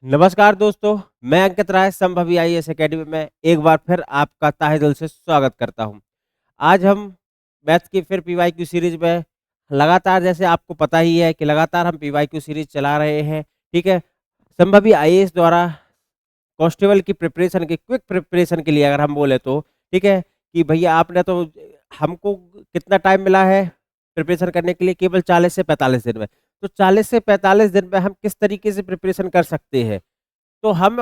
नमस्कार दोस्तों, मैं अंकित राय संभवी आईएएस एकेडमी में एक बार फिर आपका तहे दिल से स्वागत करता हूं। आज हम मैथ की फिर पीवाईक्यू सीरीज में लगातार, जैसे आपको पता ही है कि लगातार हम पीवाईक्यू सीरीज चला रहे हैं। ठीक है, संभवी आईएएस द्वारा कांस्टेबल की प्रिपरेशन की क्विक प्रिपरेशन के लिए अगर हम बोले तो ठीक है कि भैया आपने तो हमको कितना टाइम मिला है प्रिपरेशन करने के लिए, केवल 40 से 45 दिन में। तो 40 से 45 दिन में हम किस तरीके से प्रिपरेशन कर सकते हैं, तो हम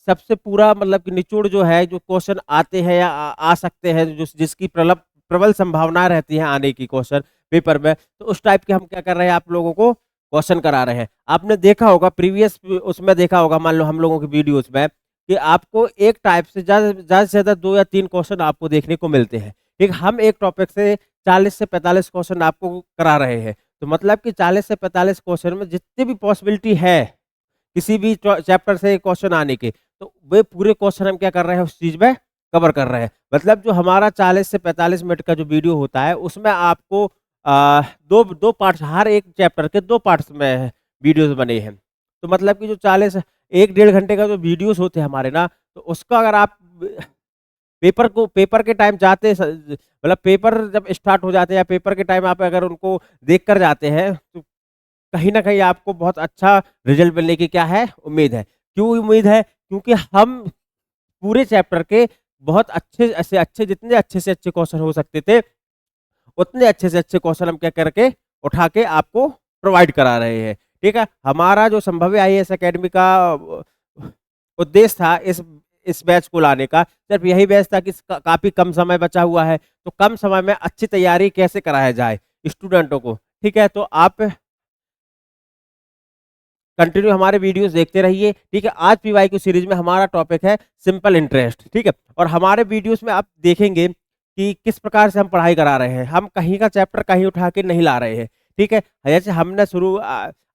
सबसे पूरा मतलब कि निचोड़ जो है, जो क्वेश्चन आते हैं या आ सकते हैं, जो जिसकी प्रबल प्रबल संभावना रहती है आने की क्वेश्चन पेपर में, तो उस टाइप के हम क्या कर रहे हैं, आप लोगों को क्वेश्चन करा रहे हैं। आपने देखा होगा प्रीवियस उसमें देखा होगा, मान लो हम लोगों की वीडियोस में, कि आपको एक टाइप से ज्यादा से ज्यादा 2 या 3 क्वेश्चन आपको देखने को मिलते हैं। ठीक, हम एक टॉपिक से 40 से 45 क्वेश्चन आपको करा रहे हैं। तो मतलब कि 40 से 45 क्वेश्चन में जितनी भी पॉसिबिलिटी है किसी भी चैप्टर से क्वेश्चन आने के, तो वे पूरे क्वेश्चन हम क्या कर रहे हैं, उस चीज में कवर कर रहे हैं। मतलब जो हमारा 40 से 45 मिनट का जो वीडियो होता है, उसमें आपको दो दो पार्ट्स, हर एक चैप्टर के 2 पार्ट्स में वीडियोस बने हैं। तो मतलब कि जो 40 एक 1.5 घंटे का जो वीडियोस होते हैं हमारे ना, तो उसका अगर आप पेपर के टाइम जाते मतलब पेपर जब स्टार्ट हो जाते हैं या पेपर के टाइम आप अगर उनको देख कर जाते हैं, तो कहीं ना कहीं आपको बहुत अच्छा रिजल्ट मिलने की क्या है, उम्मीद है। क्यों उम्मीद है? क्योंकि हम पूरे चैप्टर के बहुत अच्छे जितने अच्छे से अच्छे क्वेश्चन हो सकते थे, उतने अच्छे से अच्छे क्वेश्चन हम क्या करके उठा के आपको प्रोवाइड करा रहे हैं। ठीक है, हमारा जो संभवी आईएएस एकेडमी का उद्देश्य था इस बैच को लाने का, सिर्फ यही बैच था कि काफी कम समय बचा हुआ है, तो कम समय में अच्छी तैयारी कैसे कराया जाए स्टूडेंटों को। ठीक है, तो आप कंटिन्यू हमारे वीडियोस देखते रहिए। ठीक है, आज पीवाईक्यू सीरीज में हमारा टॉपिक है सिंपल इंटरेस्ट। ठीक है, और हमारे वीडियोस में आप देखेंगे कि किस प्रकार से हम पढ़ाई करा रहे हैं, हम कहीं का चैप्टर कहीं उठा के नहीं ला रहे हैं। ठीक है, जैसे हमने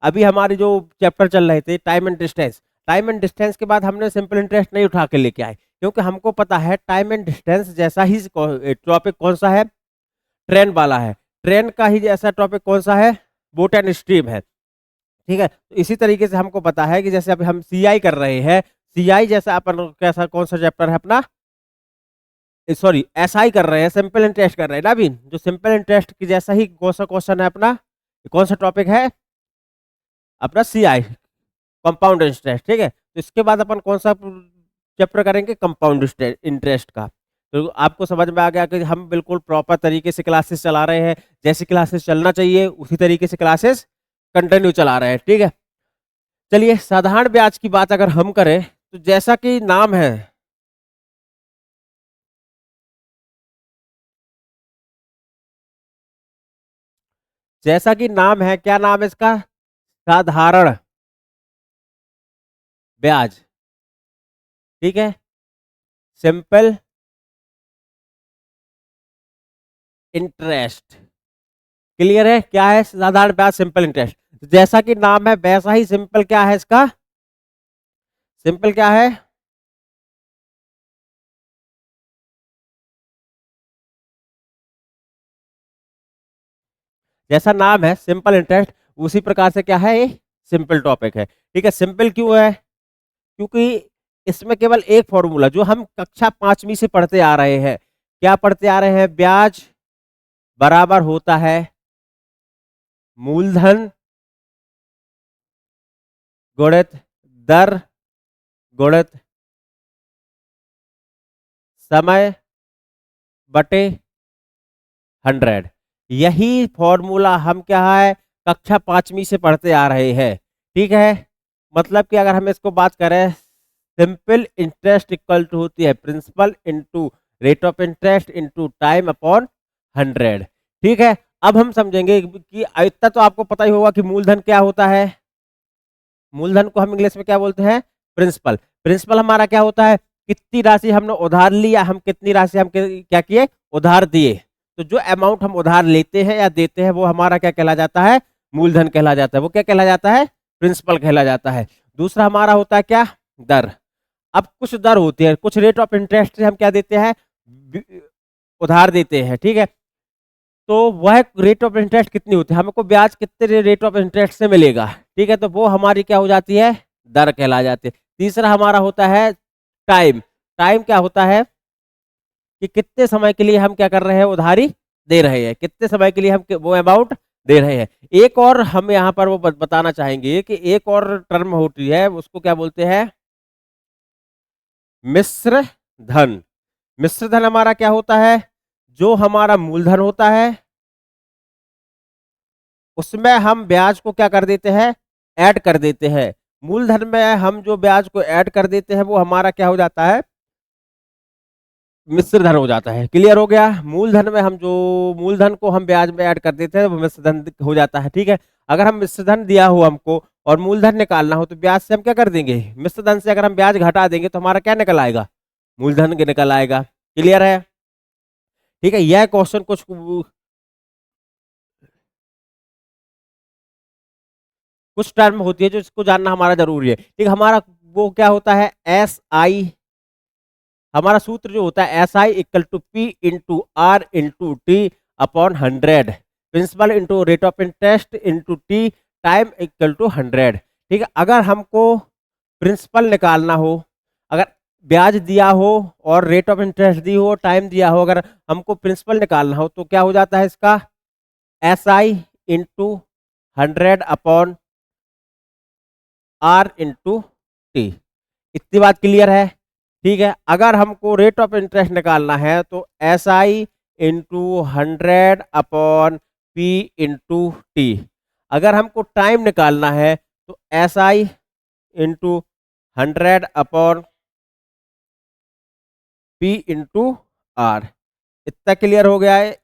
अभी हमारे जो चैप्टर चल रहे थे टाइम एंड डिस्टेंस के बाद हमने सिंपल इंटरेस्ट नहीं उठा के लेके आए, क्योंकि हमको पता है टाइम एंड डिस्टेंस जैसा ही टॉपिक कौन सा है, ट्रेन वाला है। ट्रेन का ही जैसा टॉपिक कौन सा है, बोट एंड स्ट्रीम है। ठीक है, तो इसी तरीके से हमको पता है कि जैसे अभी हम सीआई कर रहे हैं, सीआई जैसा अपन कैसा कौन सा चैप्टर है अपना, सॉरी एसआई कर रहे हैं, सिंपल इंटरेस्ट कर रहे हैं ना अभी, जो सिंपल इंटरेस्ट की जैसा ही कौन सा क्वेश्चन है अपना, कौन सा टॉपिक है अपना, सीआई, कंपाउंड इंटरेस्ट। ठीक है, तो इसके बाद अपन कौन सा चैप्टर करेंगे, कंपाउंड इंटरेस्ट का। तो आपको समझ में आ गया कि हम बिल्कुल प्रॉपर तरीके से क्लासेस चला रहे हैं, जैसी क्लासेस चलना चाहिए उसी तरीके से क्लासेस कंटिन्यू चला रहे हैं। ठीक है, चलिए साधारण ब्याज की बात अगर हम करें, तो जैसा कि नाम है, जैसा कि नाम है, क्या नाम है इसका, साधारण ब्याज। ठीक है, सिंपल इंटरेस्ट, क्लियर है, क्या है साधारण ब्याज, सिंपल इंटरेस्ट। जैसा कि नाम है वैसा ही सिंपल क्या है इसका, सिंपल क्या है, जैसा नाम है सिंपल इंटरेस्ट, उसी प्रकार से क्या है, ये सिंपल टॉपिक है। ठीक है, सिंपल क्यों है, क्योंकि इसमें केवल एक फॉर्मूला जो हम कक्षा 5वीं से पढ़ते आ रहे हैं, क्या पढ़ते आ रहे हैं, ब्याज बराबर होता है मूलधन गुणित दर गुणित समय बटे 100। यही फॉर्मूला हम क्या है, कक्षा 5वीं से पढ़ते आ रहे हैं। ठीक है, मतलब कि अगर हम इसको बात करें, सिंपल इंटरेस्ट इक्वल टू होती है principal into rate of interest into time upon 100। ठीक है, अब हम समझेंगे कि इतना तो आपको पता ही होगा कि मूलधन क्या होता है, मूलधन को हम इंग्लिश में क्या बोलते हैं, प्रिंसिपल। प्रिंसिपल हमारा क्या होता है, कितनी राशि हमने उधार ली या हम कितनी राशि हम क्या किए, उधार दिए। तो जो अमाउंट हम उधार लेते हैं या देते हैं, वो हमारा क्या कहला जाता है, मूलधन कहला जाता है, वो क्या कहला जाता है, प्रिंसिपल कहला जाता है। दूसरा हमारा होता है क्या, दर। अब कुछ दर होती है, कुछ रेट ऑफ इंटरेस्ट से हम क्या देते हैं, उधार देते हैं। ठीक है, तो वह रेट ऑफ इंटरेस्ट कितनी होती है, हमको ब्याज कितने रेट ऑफ इंटरेस्ट से मिलेगा। ठीक है, तो वो हमारी क्या हो जाती है, दर कहला जाते हैं। तीसरा हमारा होता है टाइम। टाइम क्या होता है कि कितने समय के लिए हम क्या कर रहे हैं, उधारी दे रहे हैं, कितने समय के लिए हम वो अमाउंट दे रहे हैं। एक और हम यहाँ पर वो बताना चाहेंगे कि एक और टर्म होती है, उसको क्या बोलते हैं, मिश्र धन। मिश्र धन हमारा क्या होता है, जो हमारा मूलधन होता है उसमें हम ब्याज को क्या कर देते हैं, ऐड कर देते हैं। मूलधन में हम जो ब्याज को ऐड कर देते हैं वो हमारा क्या हो जाता है, मिश्र धन हो जाता है। क्लियर हो गया। मूलधन में हम जो मूलधन को हम ब्याज में ऐड कर देते हैं वो मिश्र धन हो जाता है। ठीक है, अगर हम मिश्र धन दिया हो हमको और मूलधन निकालना हो तो ब्याज से हम क्या कर देंगे, मिश्र धन से अगर हम ब्याज घटा देंगे तो हमारा क्या निकल आएगा, मूलधन के निकल आएगा। क्लियर है। ठीक है, यह क्वेश्चन कुछ टर्म होती है जो इसको जानना हमारा जरूरी है। ठीक, हमारा वो क्या होता है, एस आई, हमारा सूत्र जो होता है S I equal to P into R into T upon 100, principal into rate of interest into T time equal to 100। ठीक है, अगर हमको प्रिंसिपल निकालना हो, अगर ब्याज दिया हो और रेट ऑफ इंटरेस्ट दी हो, टाइम दिया हो, अगर हमको प्रिंसिपल निकालना हो तो क्या हो जाता है इसका, S I into 100 upon R into T. इतनी बात क्लियर है। ठीक है, अगर हमको रेट ऑफ इंटरेस्ट निकालना है तो S I into 100 upon P into T. अगर हमको टाइम निकालना है तो S I into 100 upon P into R. इतना क्लियर हो गया है।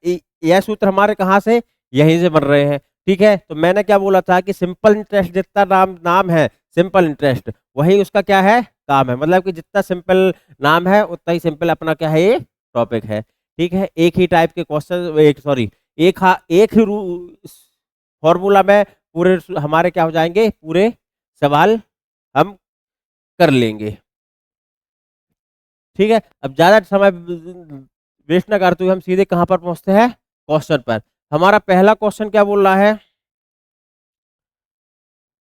यह सूत्र हमारे कहाँ से, यहीं से बन रहे हैं। ठीक है, तो मैंने क्या बोला था कि सिंपल इंटरेस्ट जितना नाम नाम है सिंपल इंटरेस्ट, वही उसका क्या है, काम है। मतलब कि जितना सिंपल नाम है उतना ही सिंपल अपना क्या है, ये टॉपिक है। ठीक है, एक ही टाइप के क्वेश्चन, एक ही फॉर्मूला में पूरे हमारे क्या हो जाएंगे, पूरे सवाल हम कर लेंगे। ठीक है, अब ज्यादा समय वेस्ट ना करते हुए हम सीधे कहां पर पहुंचते हैं, क्वेश्चन पर। हमारा पहला क्वेश्चन क्या बोल रहा है,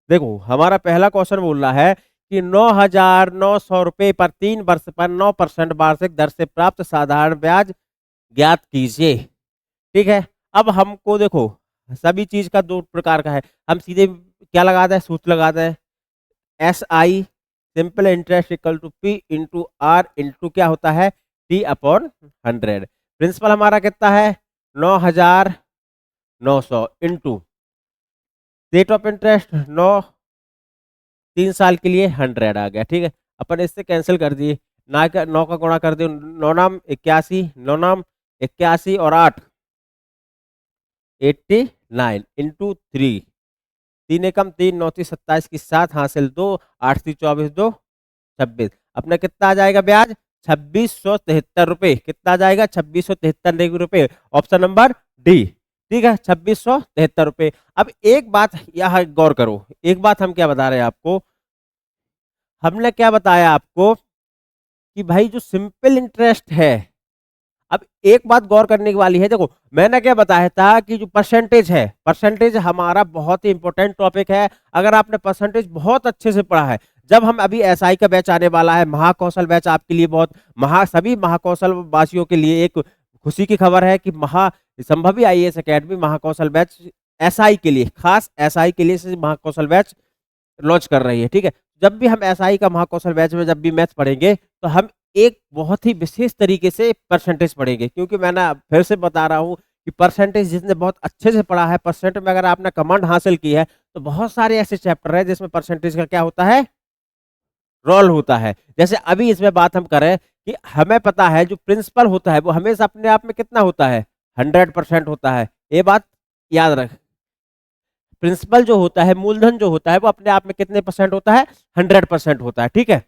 देखो हमारा पहला क्वेश्चन बोल रहा है कि 9,900 रुपए पर 3 वर्ष पर 9% वार्षिक दर से प्राप्त साधारण ब्याज ज्ञात कीजिए। ठीक है, अब हमको देखो सभी चीज का दो प्रकार का है, हम सीधे क्या लगा दें, सूत्र लगा दें, S I simple interest equal to P into R into क्या होता है, टी अपॉन 100। प्रिंसिपल हमारा कितना है, 9,900 इंटू रेट ऑफ इंटरेस्ट 3 साल के लिए 100 आ गया। ठीक है, अपन इससे कैंसिल कर दिए, 9 का गुणा कर दिए, 9 नाम 81, 9 नाम 81 और 8 89 इंटू 3, 3 एकम 3, 9 × 27 की 7 हासिल 2, 8 × 24 2 26। अपना कितना आ जाएगा ब्याज, 2673 रुपए। कितना आ जाएगा, 2673 रुपए। Option number D. ठीक है, 2673 रुपए। अब एक बात यहाँ गौर करो, एक बात हम क्या बता रहे हैं आपको, हमने क्या बताया आपको कि भाई जो सिंपल इंटरेस्ट है, अब एक बात गौर करने की वाली है, देखो मैंने क्या बताया था कि जो परसेंटेज है, परसेंटेज हमारा बहुत ही इंपॉर्टेंट टॉपिक है। अगर आपने परसेंटेज बहुत अच्छे से पढ़ा है, जब हम अभी एसआई का बैच आने वाला है, महाकौशल बैच आपके लिए बहुत सभी महाकौशल वासियों के लिए एक खुशी की खबर है कि Sambhavi IAS academy Mahakaushal batch SI के लिए, खास एसआई के लिए महाकौशल बैच लॉन्च कर रही है। ठीक है, जब भी हम एसआई का महाकौशल बैच में जब भी मैथ्स पढ़ेंगे तो हम एक बहुत ही विशेष तरीके से परसेंटेज पढ़ेंगे, क्योंकि मैंने फिर से बता रहा हूँ कि परसेंटेज जिसने बहुत अच्छे से पढ़ा है, परसेंट में अगर आपने कमांड हासिल की है तो बहुत सारे ऐसे चैप्टर है जिसमें परसेंटेज का क्या होता है, रोल होता है। जैसे अभी इसमें बात हम करें कि हमें पता है जो प्रिंसिपल होता है वो हमेशा अपने आप में कितना होता है, 100% होता है। ये बात याद रख, प्रिंसिपल जो होता है, मूलधन जो होता है वो अपने आप में कितने परसेंट होता है, 100% होता है। ठीक है,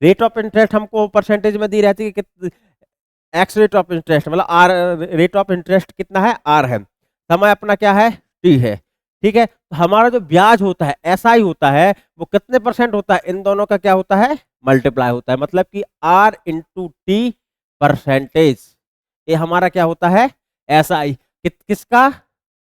रेट ऑफ इंटरेस्ट हमको परसेंटेज में दी रहती है कि एक्स रेट ऑफ इंटरेस्ट, मतलब आर रेट ऑफ इंटरेस्ट कितना है, आर है, समय अपना क्या है, टी है। ठीक है, तो हमारा जो ब्याज होता है एसआई होता है वो कितने परसेंट होता है, इन दोनों का क्या होता है, मल्टीप्लाई होता है। मतलब कि आर इंटू टी परसेंटेज, ये हमारा क्या होता है, एसआई किसका,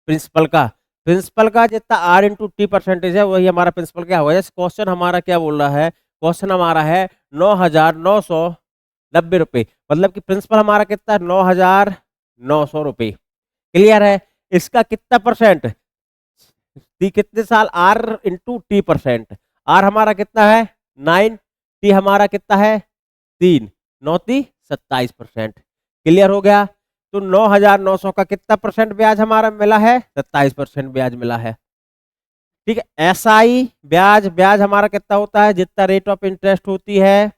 प्रिंसिपल का। प्रिंसिपल का जितना आर इंटू टी परसेंटेज है वही हमारा प्रिंसिपल क्या होगा। जैसे क्वेश्चन हमारा क्या बोल रहा है, क्वेश्चन हमारा है 9,990 रुपये, मतलब कि प्रिंसिपल हमारा कितना है 9,900 रुपये। क्लियर है। इसका कितना परसेंट, टी कितने साल, R into T percent. R हमारा कितना है 9, टी हमारा कितना है 3, 9 27%। क्लियर हो गया। तो 9,900 का कितना परसेंट ब्याज हमारा मिला है, 27% ब्याज मिला है। ठीक है। एसआई ब्याज, ब्याज हमारा कितना होता है, जितना रेट ऑफ इंटरेस्ट होती है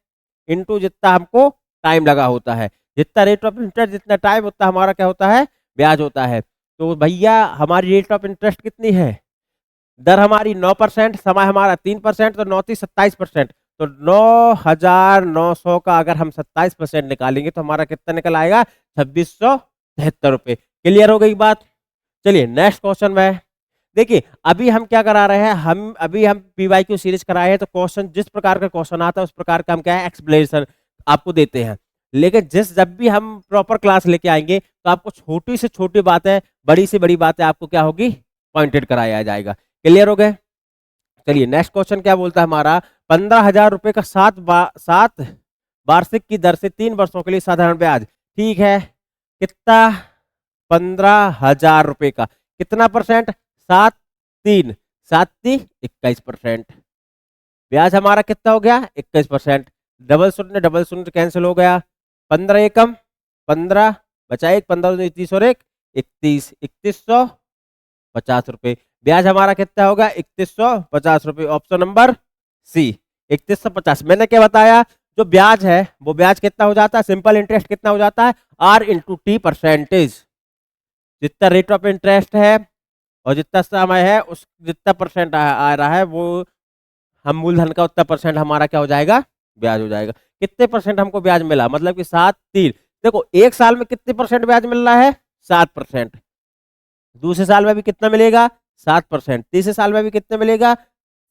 इनटू जितना हमको टाइम लगा होता है। जितना रेट ऑफ इंटरेस्ट जितना टाइम होता है हमारा क्या होता है, ब्याज होता है। तो भैया हमारी रेट ऑफ इंटरेस्ट कितनी है, दर हमारी 9%, समय हमारा 3%, तो 9 27%। तो 9,900 का अगर हम 27% निकालेंगे तो हमारा कितना निकल आएगा, 2,673 रुपये। क्लियर हो गई बात। चलिए नेक्स्ट क्वेश्चन में देखिए, अभी हम क्या करा रहे हैं, हम पीवाईक्यू सीरीज कराए हैं, तो क्वेश्चन जिस प्रकार का क्वेश्चन आता है उस प्रकार का हम क्या है एक्सप्लेनेशन आपको देते हैं। लेकिन जब भी हम प्रॉपर क्लास लेके आएंगे तो आपको छोटी से छोटी बातें, बड़ी से बड़ी बातें आपको क्या होगी, पॉइंटेड कराया जाएगा। क्लियर हो गए। चलिए नेक्स्ट क्वेश्चन क्या बोलता है हमारा, 15,000 रुपए का 7 वार्षिक की दर से 3 वर्षों के लिए साधारण ब्याज। ठीक है, कितना, 15,000 रुपए का कितना परसेंट, 7 3 21%। ब्याज हमारा कितना हो गया, 21%। डबल शून्य कैंसिल हो गया, 15 एकम 15, बचा एक, 15 30 और 1 31, 3150 रुपए। ब्याज हमारा कितना होगा, 3150 रुपए। Option number C 3150। मैंने क्या बताया, जो ब्याज है वो ब्याज कितना हो जाता है, सिंपल इंटरेस्ट कितना हो जाता है, आर इंटू टी परसेंटेज। जितना रेट ऑफ इंटरेस्ट है और जितना समय है उस जितना परसेंट आ रहा है वो हम मूलधन का उतना परसेंट हमारा क्या हो जाएगा, ब्याज हो जाएगा। कितने परसेंट हमको ब्याज मिला, मतलब कि 7 3। देखो एक साल में कितने परसेंट ब्याज मिल रहा है, 7%। दूसरे साल में भी कितना मिलेगा, 7%। तीसरे साल में भी कितना मिलेगा,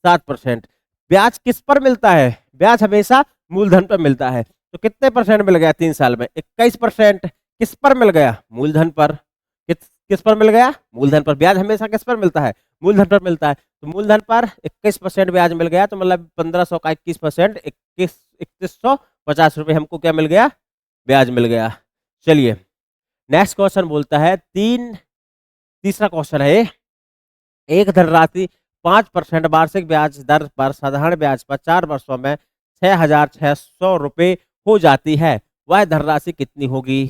7%। ब्याज किस पर मिलता है, ब्याज हमेशा मूलधन पर मिलता है। तो कितने परसेंट मिल गया 3 साल में, 21%। किस पर मिल गया, मूलधन पर। किस पर मिल गया, मूलधन पर। ब्याज हमेशा किस पर मिलता है, मूलधन पर मिलता है। तो मूलधन पर 21% ब्याज मिल गया, तो मतलब 1500 का 21%, 2150 रुपए हमको क्या मिल गया, ब्याज मिल गया। चलिए नेक्स्ट क्वेश्चन बोलता है, तीसरा क्वेश्चन है, एक धनराशि 5% वार्षिक ब्याज दर पर साधारण ब्याज पर 4 वर्षों में 6,600 रुपए हो जाती है, वह धनराशि कितनी होगी।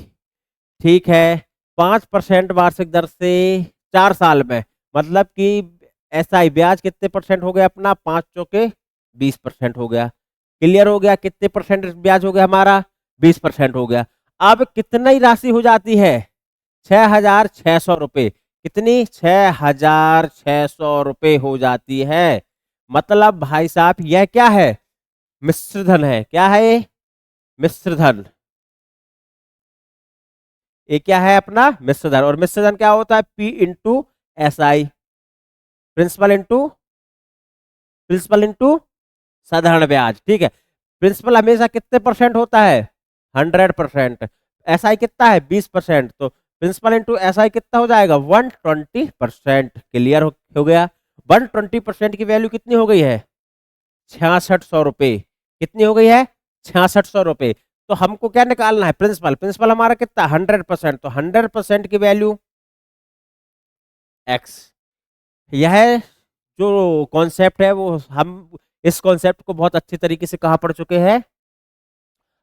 ठीक है, 5% वार्षिक दर से 4 साल में, मतलब कि ऐसा ही ब्याज कितने परसेंट हो गया अपना, 5 चौके 20% हो गया। क्लियर हो गया। कितने परसेंट ब्याज हो गया हमारा, 20% हो गया। अब कितनी राशि हो जाती है, 6,600 रुपए। कितनी, 6,600 रुपए हो जाती है। मतलब भाई साहब यह क्या है, मिश्र धन है। क्या है ये, मिश्र धन। ये क्या है अपना, मिश्र धन। और मिश्र धन क्या होता है, P into S I, principal into साधारण ब्याज। ठीक है, प्रिंसिपल हमेशा कितने परसेंट होता है, 100%। एस आई कितना है, 20%। तो प्रिंसिपल इंटू एस आई कितना हो जाएगा, 120%। क्लियर हो गया। 120% की वैल्यू कितनी हो गई है, 6,600 रुपए। कितनी हो गई है, 6,600 रुपए। तो हमको क्या निकालना है, प्रिंसिपल हमारा कितना, 100%। तो 100% की वैल्यू एक्स। यह जो कॉन्सेप्ट है वो हम इस कॉन्सेप्ट को बहुत अच्छी तरीके से कहाँ पढ़ चुके हैं,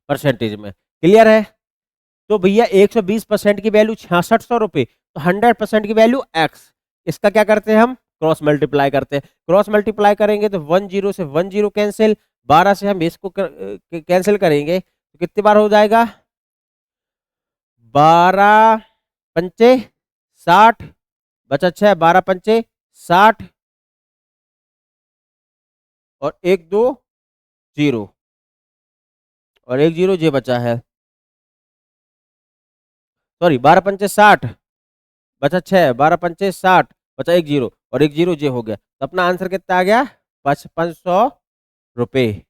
परसेंटेज में। क्लियर है। तो भैया 120% की वैल्यू 6,600 रुपए, तो 100% की वैल्यू एक्स। इसका क्या करते हैं हम, क्रॉस मल्टीप्लाई करते हैं। क्रॉस मल्टीप्लाई करेंगे तो 10 से 10 कैंसिल, 12 से हम इसको कैंसिल करेंगे तो कितनी बार हो जाएगा, 12 पंचे 60, बचा 6, 12 पंचे 60 और 1 2 0 और 1 0 ये बचा है, सॉरी 12 पंचे 60, बचा 6, 12 पंचे 60, बचा 1 0 और 1 0 ये हो गया। तो अपना आंसर कितना आ गया, 5500 रुपए।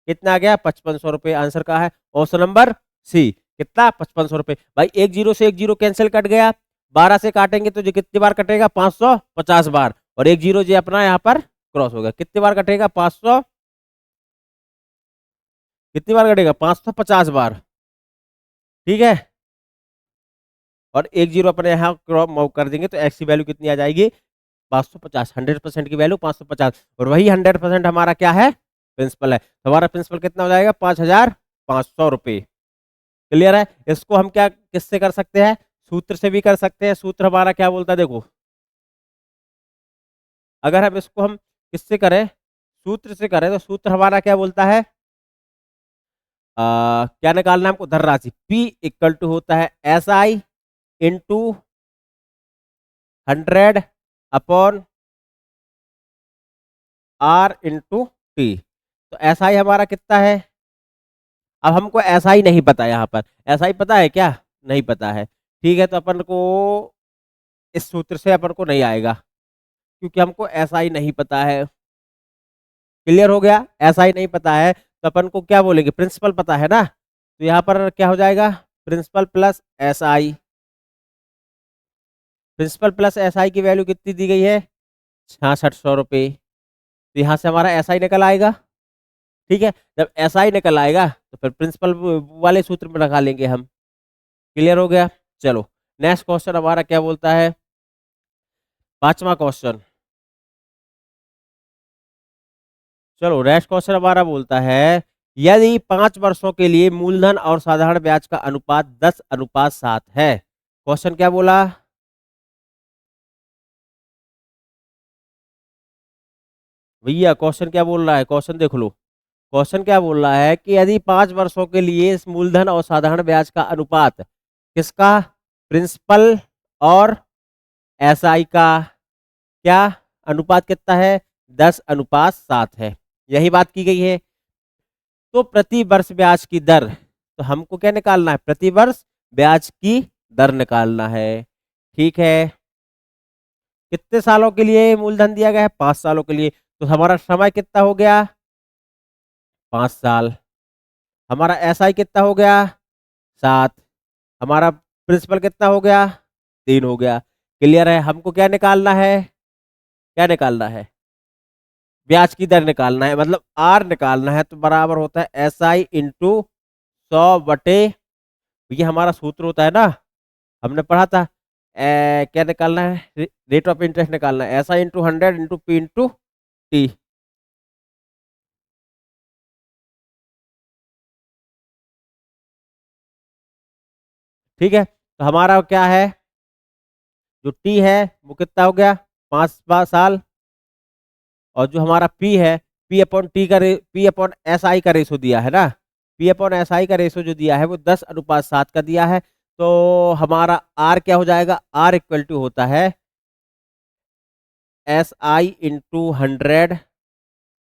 कितना आ गया, 5500 रुपए आंसर का है। ऑप्शन नंबर सी, कितना, 5500 रुपए। भाई 1 0 से 1 0 कैंसिल कट गया, 12 से काटेंगे तो जो कितनी बार कटेगा, 550 बार, और एक जीरो जो अपना यहाँ पर क्रॉस होगा, कितनी बार कटेगा, 500, कितनी बार कटेगा, 550 बार, ठीक है। और एक जीरो अपने यहाँ क्रॉस मूव कर देंगे तो एक्स की वैल्यू कितनी आ जाएगी, 550, 100% की वैल्यू 550, और वही 100% हमारा क्या है, प्रिंसिपल है। तो हमारा प्रिंसिपल कितना हो जाएगा, 5500 रुपये। क्लियर है। इसको हम क्या किससे कर सकते हैं, सूत्र से भी कर सकते हैं। सूत्र हमारा क्या बोलता है, देखो अगर हम इसको हम किससे करें, सूत्र से करें, तो सूत्र हमारा क्या बोलता है, क्या निकालना है हमको, धन राशि P इक्वल टू होता है SI into 100 upon R into T. तो SI हमारा कितना है, अब हमको SI नहीं पता, यहाँ पर SI पता है क्या, नहीं पता है, ठीक है। तो अपन को इस सूत्र से अपन को नहीं आएगा, क्योंकि हमको SI नहीं पता है। क्लियर हो गया, SI नहीं पता है तो अपन को क्या बोलेंगे, प्रिंसिपल पता है ना, तो यहाँ पर क्या हो जाएगा, principal plus SI। Principal plus SI की वैल्यू कितनी दी गई है, 6600 रुपये। तो यहाँ से हमारा SI निकल आएगा, ठीक है। जब SI निकल आएगा तो फिर प्रिंसिपल वाले सूत्र में लगा लेंगे हम। क्लियर हो गया। चलो नेक्स्ट क्वेश्चन हमारा क्या बोलता है, पांचवा क्वेश्चन। चलो नेक्स्ट क्वेश्चन हमारा बोलता है, यदि 5 वर्षों के लिए मूलधन और साधारण ब्याज का अनुपात 10:7 है। क्वेश्चन क्या बोला, भैया क्वेश्चन क्या बोल रहा है, क्वेश्चन देख लो। क्वेश्चन क्या बोल रहा है कि यदि 5 वर्षों के लिए इस मूलधन और साधारण ब्याज का अनुपात किसका, प्रिंसिपल और SI का क्या अनुपात कितना है, 10:7 है, यही बात की गई है। तो प्रति वर्ष ब्याज की दर, तो हमको क्या निकालना है, प्रति वर्ष ब्याज की दर निकालना है, ठीक है। कितने सालों के लिए मूलधन दिया गया है, 5 सालों के लिए। तो हमारा समय कितना हो गया, 5 साल। हमारा SI कितना हो गया, 7। हमारा प्रिंसिपल कितना हो गया, 3 हो गया। क्लियर है। हमको क्या निकालना है, क्या निकालना है, ब्याज की दर निकालना है, मतलब R निकालना है। तो बराबर होता है SI इंटू 100 बटे, ये हमारा सूत्र होता है ना, हमने पढ़ा था। क्या निकालना है, रेट ऑफ इंटरेस्ट निकालना है, SI into 100 into P into T. ठीक है। तो हमारा क्या है, जो T है वो कितना हो गया, 5 साल, और जो हमारा P है, P अपॉन SI का रेशो दिया है ना, P अपॉन SI का रेशो जो दिया है वो 10:7 का दिया है। तो हमारा R क्या हो जाएगा, R इक्वल टू होता है SI into 100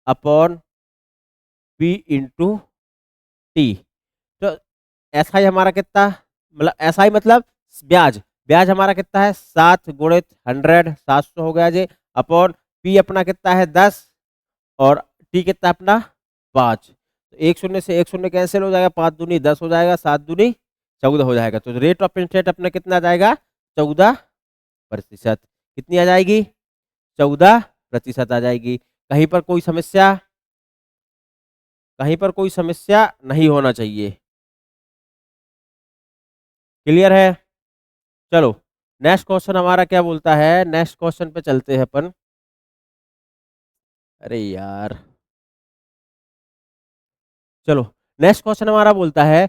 upon P into T. तो SI हमारा कितना, मतलब SI मतलब ब्याज, ब्याज हमारा कितना है, 7 गुणित 100, 700 हो गया जी, अपॉन P अपना कितना है 10, और T कितना अपना 5। तो एक शून्य से एक शून्य कैंसिल हो जाएगा, 5 दूनी 10 हो जाएगा, 7 दूनी 14 हो जाएगा। तो रेट ऑफ इंटरेस्ट अपना कितना आ जाएगा, 14%। कितनी आ जाएगी, 14% आ जाएगी। कहीं पर कोई समस्या, कहीं पर कोई समस्या नहीं होना चाहिए। क्लियर है। चलो नेक्स्ट क्वेश्चन हमारा क्या बोलता है, नेक्स्ट क्वेश्चन पे चलते हैं अपन। अरे यार, चलो नेक्स्ट क्वेश्चन हमारा बोलता है,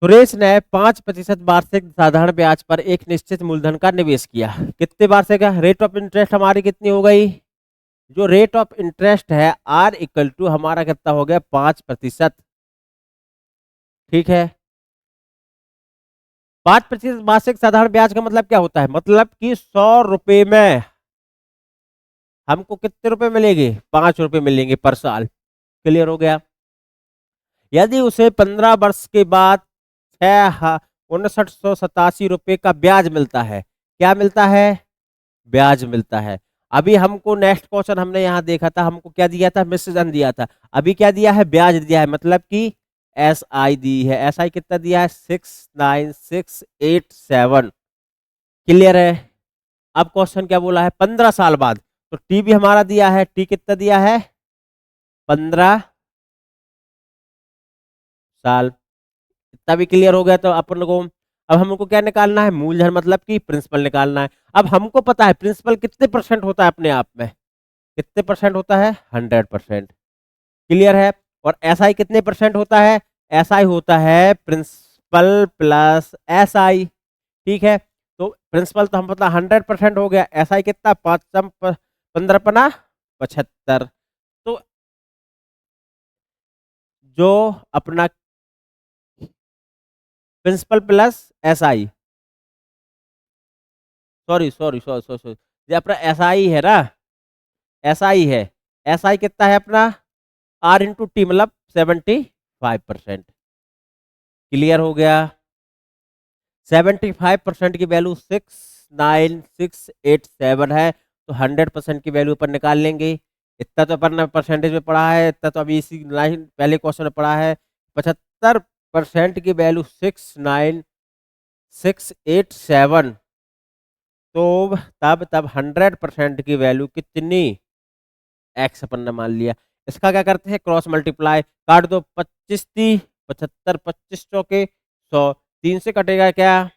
सुरेश ने 5% वार्षिक साधारण ब्याज पर एक निश्चित मूलधन का निवेश किया। कितने वार्षिक का, रेट ऑफ इंटरेस्ट हमारी कितनी हो गई, जो रेट ऑफ इंटरेस्ट है R इक्वल टू हमारा कितना हो गया, 5%। ठीक है। 5% मासिक साधारण ब्याज का मतलब क्या होता है, मतलब कि 100 रुपए में हमको कितने रुपए मिलेंगे, 5 रुपए मिलेंगे पर साल। क्लियर हो गया। यदि उसे 15 वर्ष के बाद 6,5987 का ब्याज मिलता है, क्या मिलता है, ब्याज मिलता है। अभी हमको नेक्स्ट क्वेश्चन हमने यहाँ देखा था, हमको क्या दिया था, मिश्रण दिया था। अभी क्या दिया है, ब्याज दिया है, मतलब कि SI दी है। SI कितना दिया है, 69687। क्लियर है। अब क्वेश्चन क्या बोला है, 15 साल बाद, तो टी भी हमारा दिया है, टी कितना दिया है, 15 साल। इतना भी क्लियर हो गया। तो अपन को अब हमको क्या निकालना है, मूलधन मतलब कि प्रिंसिपल निकालना है। अब हमको पता है प्रिंसिपल कितने परसेंट होता है अपने आप में, कितने परसेंट होता है, 100%। क्लियर है। और एसआई कितने परसेंट होता है, एसआई होता है प्रिंसिपल प्लस एसआई। ठीक है। तो प्रिंसिपल तो हम पता 100% हो गया, एसआई कितना, 5 15 75। तो जो अपना principal plus SI, sorry sorry sorry sorry sorry, ये अपना एसआई है ना, एसआई है। एसआई कितना है अपना, आर इंटू टी मतलब 75%। क्लियर हो गया। 75% की वैल्यू 69687 है, तो 100% की वैल्यू अपन निकाल लेंगे। इतना तो अपन ने परसेंटेज में पढ़ा है, इतना तो अभी इसी लाइन पहले क्वेश्चन में पढ़ा है। 75% की वैल्यू 69687, तो तब 100% की वैल्यू कितनी, एक्स अपन ने मान लिया। इसका क्या करते हैं, क्रॉस मल्टीप्लाई, काट दो 25 30, 75 25 चौके 100, 3 से कटेगा क्या,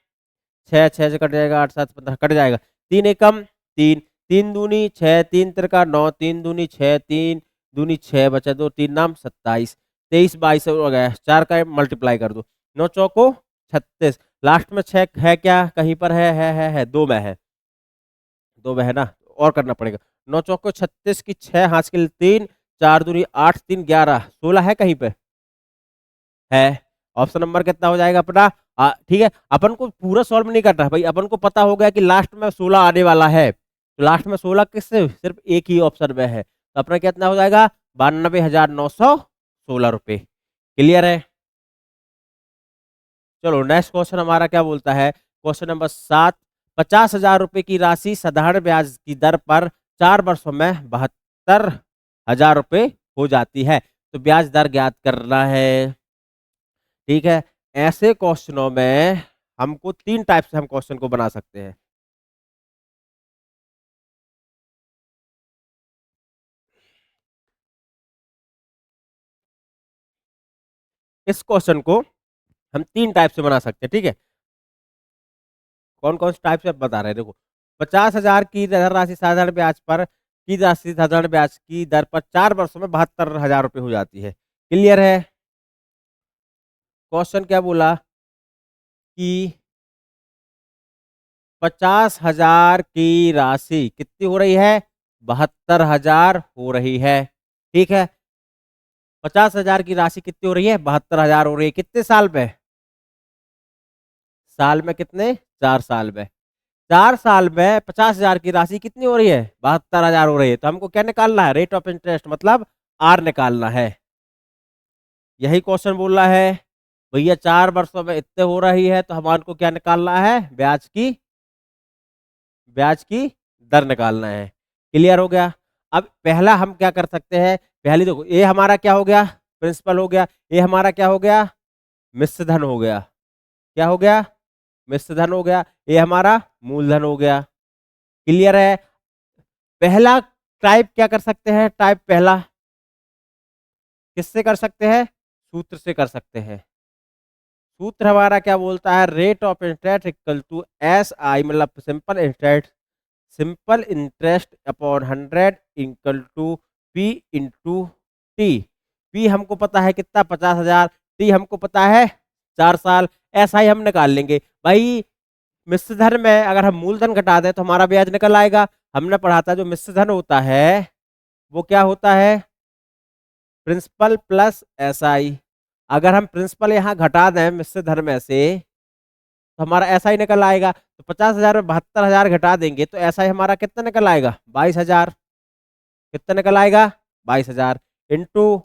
6 6 से कट जाएगा, 8 7 15 कट जाएगा, 3 एकम 3, 3 दूनी 6, 3 तिरका 9, 3 दूनी 6, 3 दूनी 6, बचा 2 3 नाम 27, 23 22 हो गया, 4 का मल्टीप्लाई कर दो, 9 चौको 36, लास्ट में 6 है क्या, कहीं पर है, 2 में है, 2 में है ना, और करना पड़ेगा। 9 चौको 36 की 6 हाथ के लिए 3, 4 दूनी 8 3 11, 16 है कहीं पे, है। ऑप्शन नंबर कितना हो जाएगा अपना, ठीक है। अपन को पूरा सॉल्व नहीं करना है भाई, अपन को पता हो गया कि लास्ट में 16 आने वाला है, तो लास्ट में 16 किससे, सिर्फ एक ही ऑप्शन में है, तो अपना कितना हो जाएगा, 92,916 रुपये। क्लियर है। चलो नेक्स्ट क्वेश्चन हमारा क्या बोलता है, क्वेश्चन नंबर 7, 50,000 रुपए की राशि साधारण ब्याज की दर पर 4 वर्षों में 72,000 रुपये हो जाती है, तो ब्याज दर ज्ञात करना है। ठीक है। ऐसे क्वेश्चनों में हमको 3 टाइप से हम क्वेश्चन को बना सकते हैं। इस क्वेश्चन को हम 3 टाइप से बना सकते हैं। ठीक है। कौन कौन से टाइप से आप बता रहे हैं, देखो, 50,000 की धन राशि साधारण ब्याज पर की राशि साधारण ब्याज की दर पर 4 वर्षों में 72,000 रुपये हो जाती है। क्लियर है। क्वेश्चन क्या बोला कि 50,000 की राशि कितनी हो रही है, 72,000 हो रही है। ठीक है। 50,000 की राशि कितनी हो रही है, 72,000 हो रही है, कितने साल में, साल में कितने, 4 साल में। 4 साल में 50,000 की राशि कितनी हो रही है, 72,000 हो रही है, तो हमको क्या निकालना है, रेट ऑफ इंटरेस्ट मतलब आर निकालना है। यही क्वेश्चन बोल रहा है भैया 4 वर्षों में इतने हो रही है, तो हमारे को क्या निकालना है, ब्याज की दर निकालना है। क्लियर हो गया। अब पहला हम क्या कर सकते हैं, पहले देखो, ये हमारा क्या हो गया, प्रिंसिपल हो गया, ये हमारा क्या हो गया, मिश्र धन हो गया, क्या हो गया, मिश्र धन हो गया, ये हमारा मूलधन हो गया। क्लियर है। पहला टाइप क्या कर सकते हैं, टाइप पहला किससे कर सकते हैं, सूत्र से कर सकते हैं। सूत्र हमारा क्या बोलता है, rate of interest equal to S I मतलब simple interest upon 100 equal to P into T. P हमको पता है कितना, 50,000, टी हमको पता है 4 साल, ऐसा ही हम निकाल लेंगे भाई। मिश्र धन में अगर हम मूलधन घटा दें तो हमारा ब्याज निकल आएगा। हमने पढ़ा था जो मिश्र धन होता है वो क्या होता है, प्रिंसिपल प्लस एसआई। अगर हम प्रिंसिपल यहाँ घटा दें मिश्र धन में से, तो हमारा एसआई निकल आएगा। तो 50,000 में 72,000 घटा देंगे तो एसआई हमारा कितना निकल आएगा, 22,000। कितना निकल आएगा, 22,000 इंटू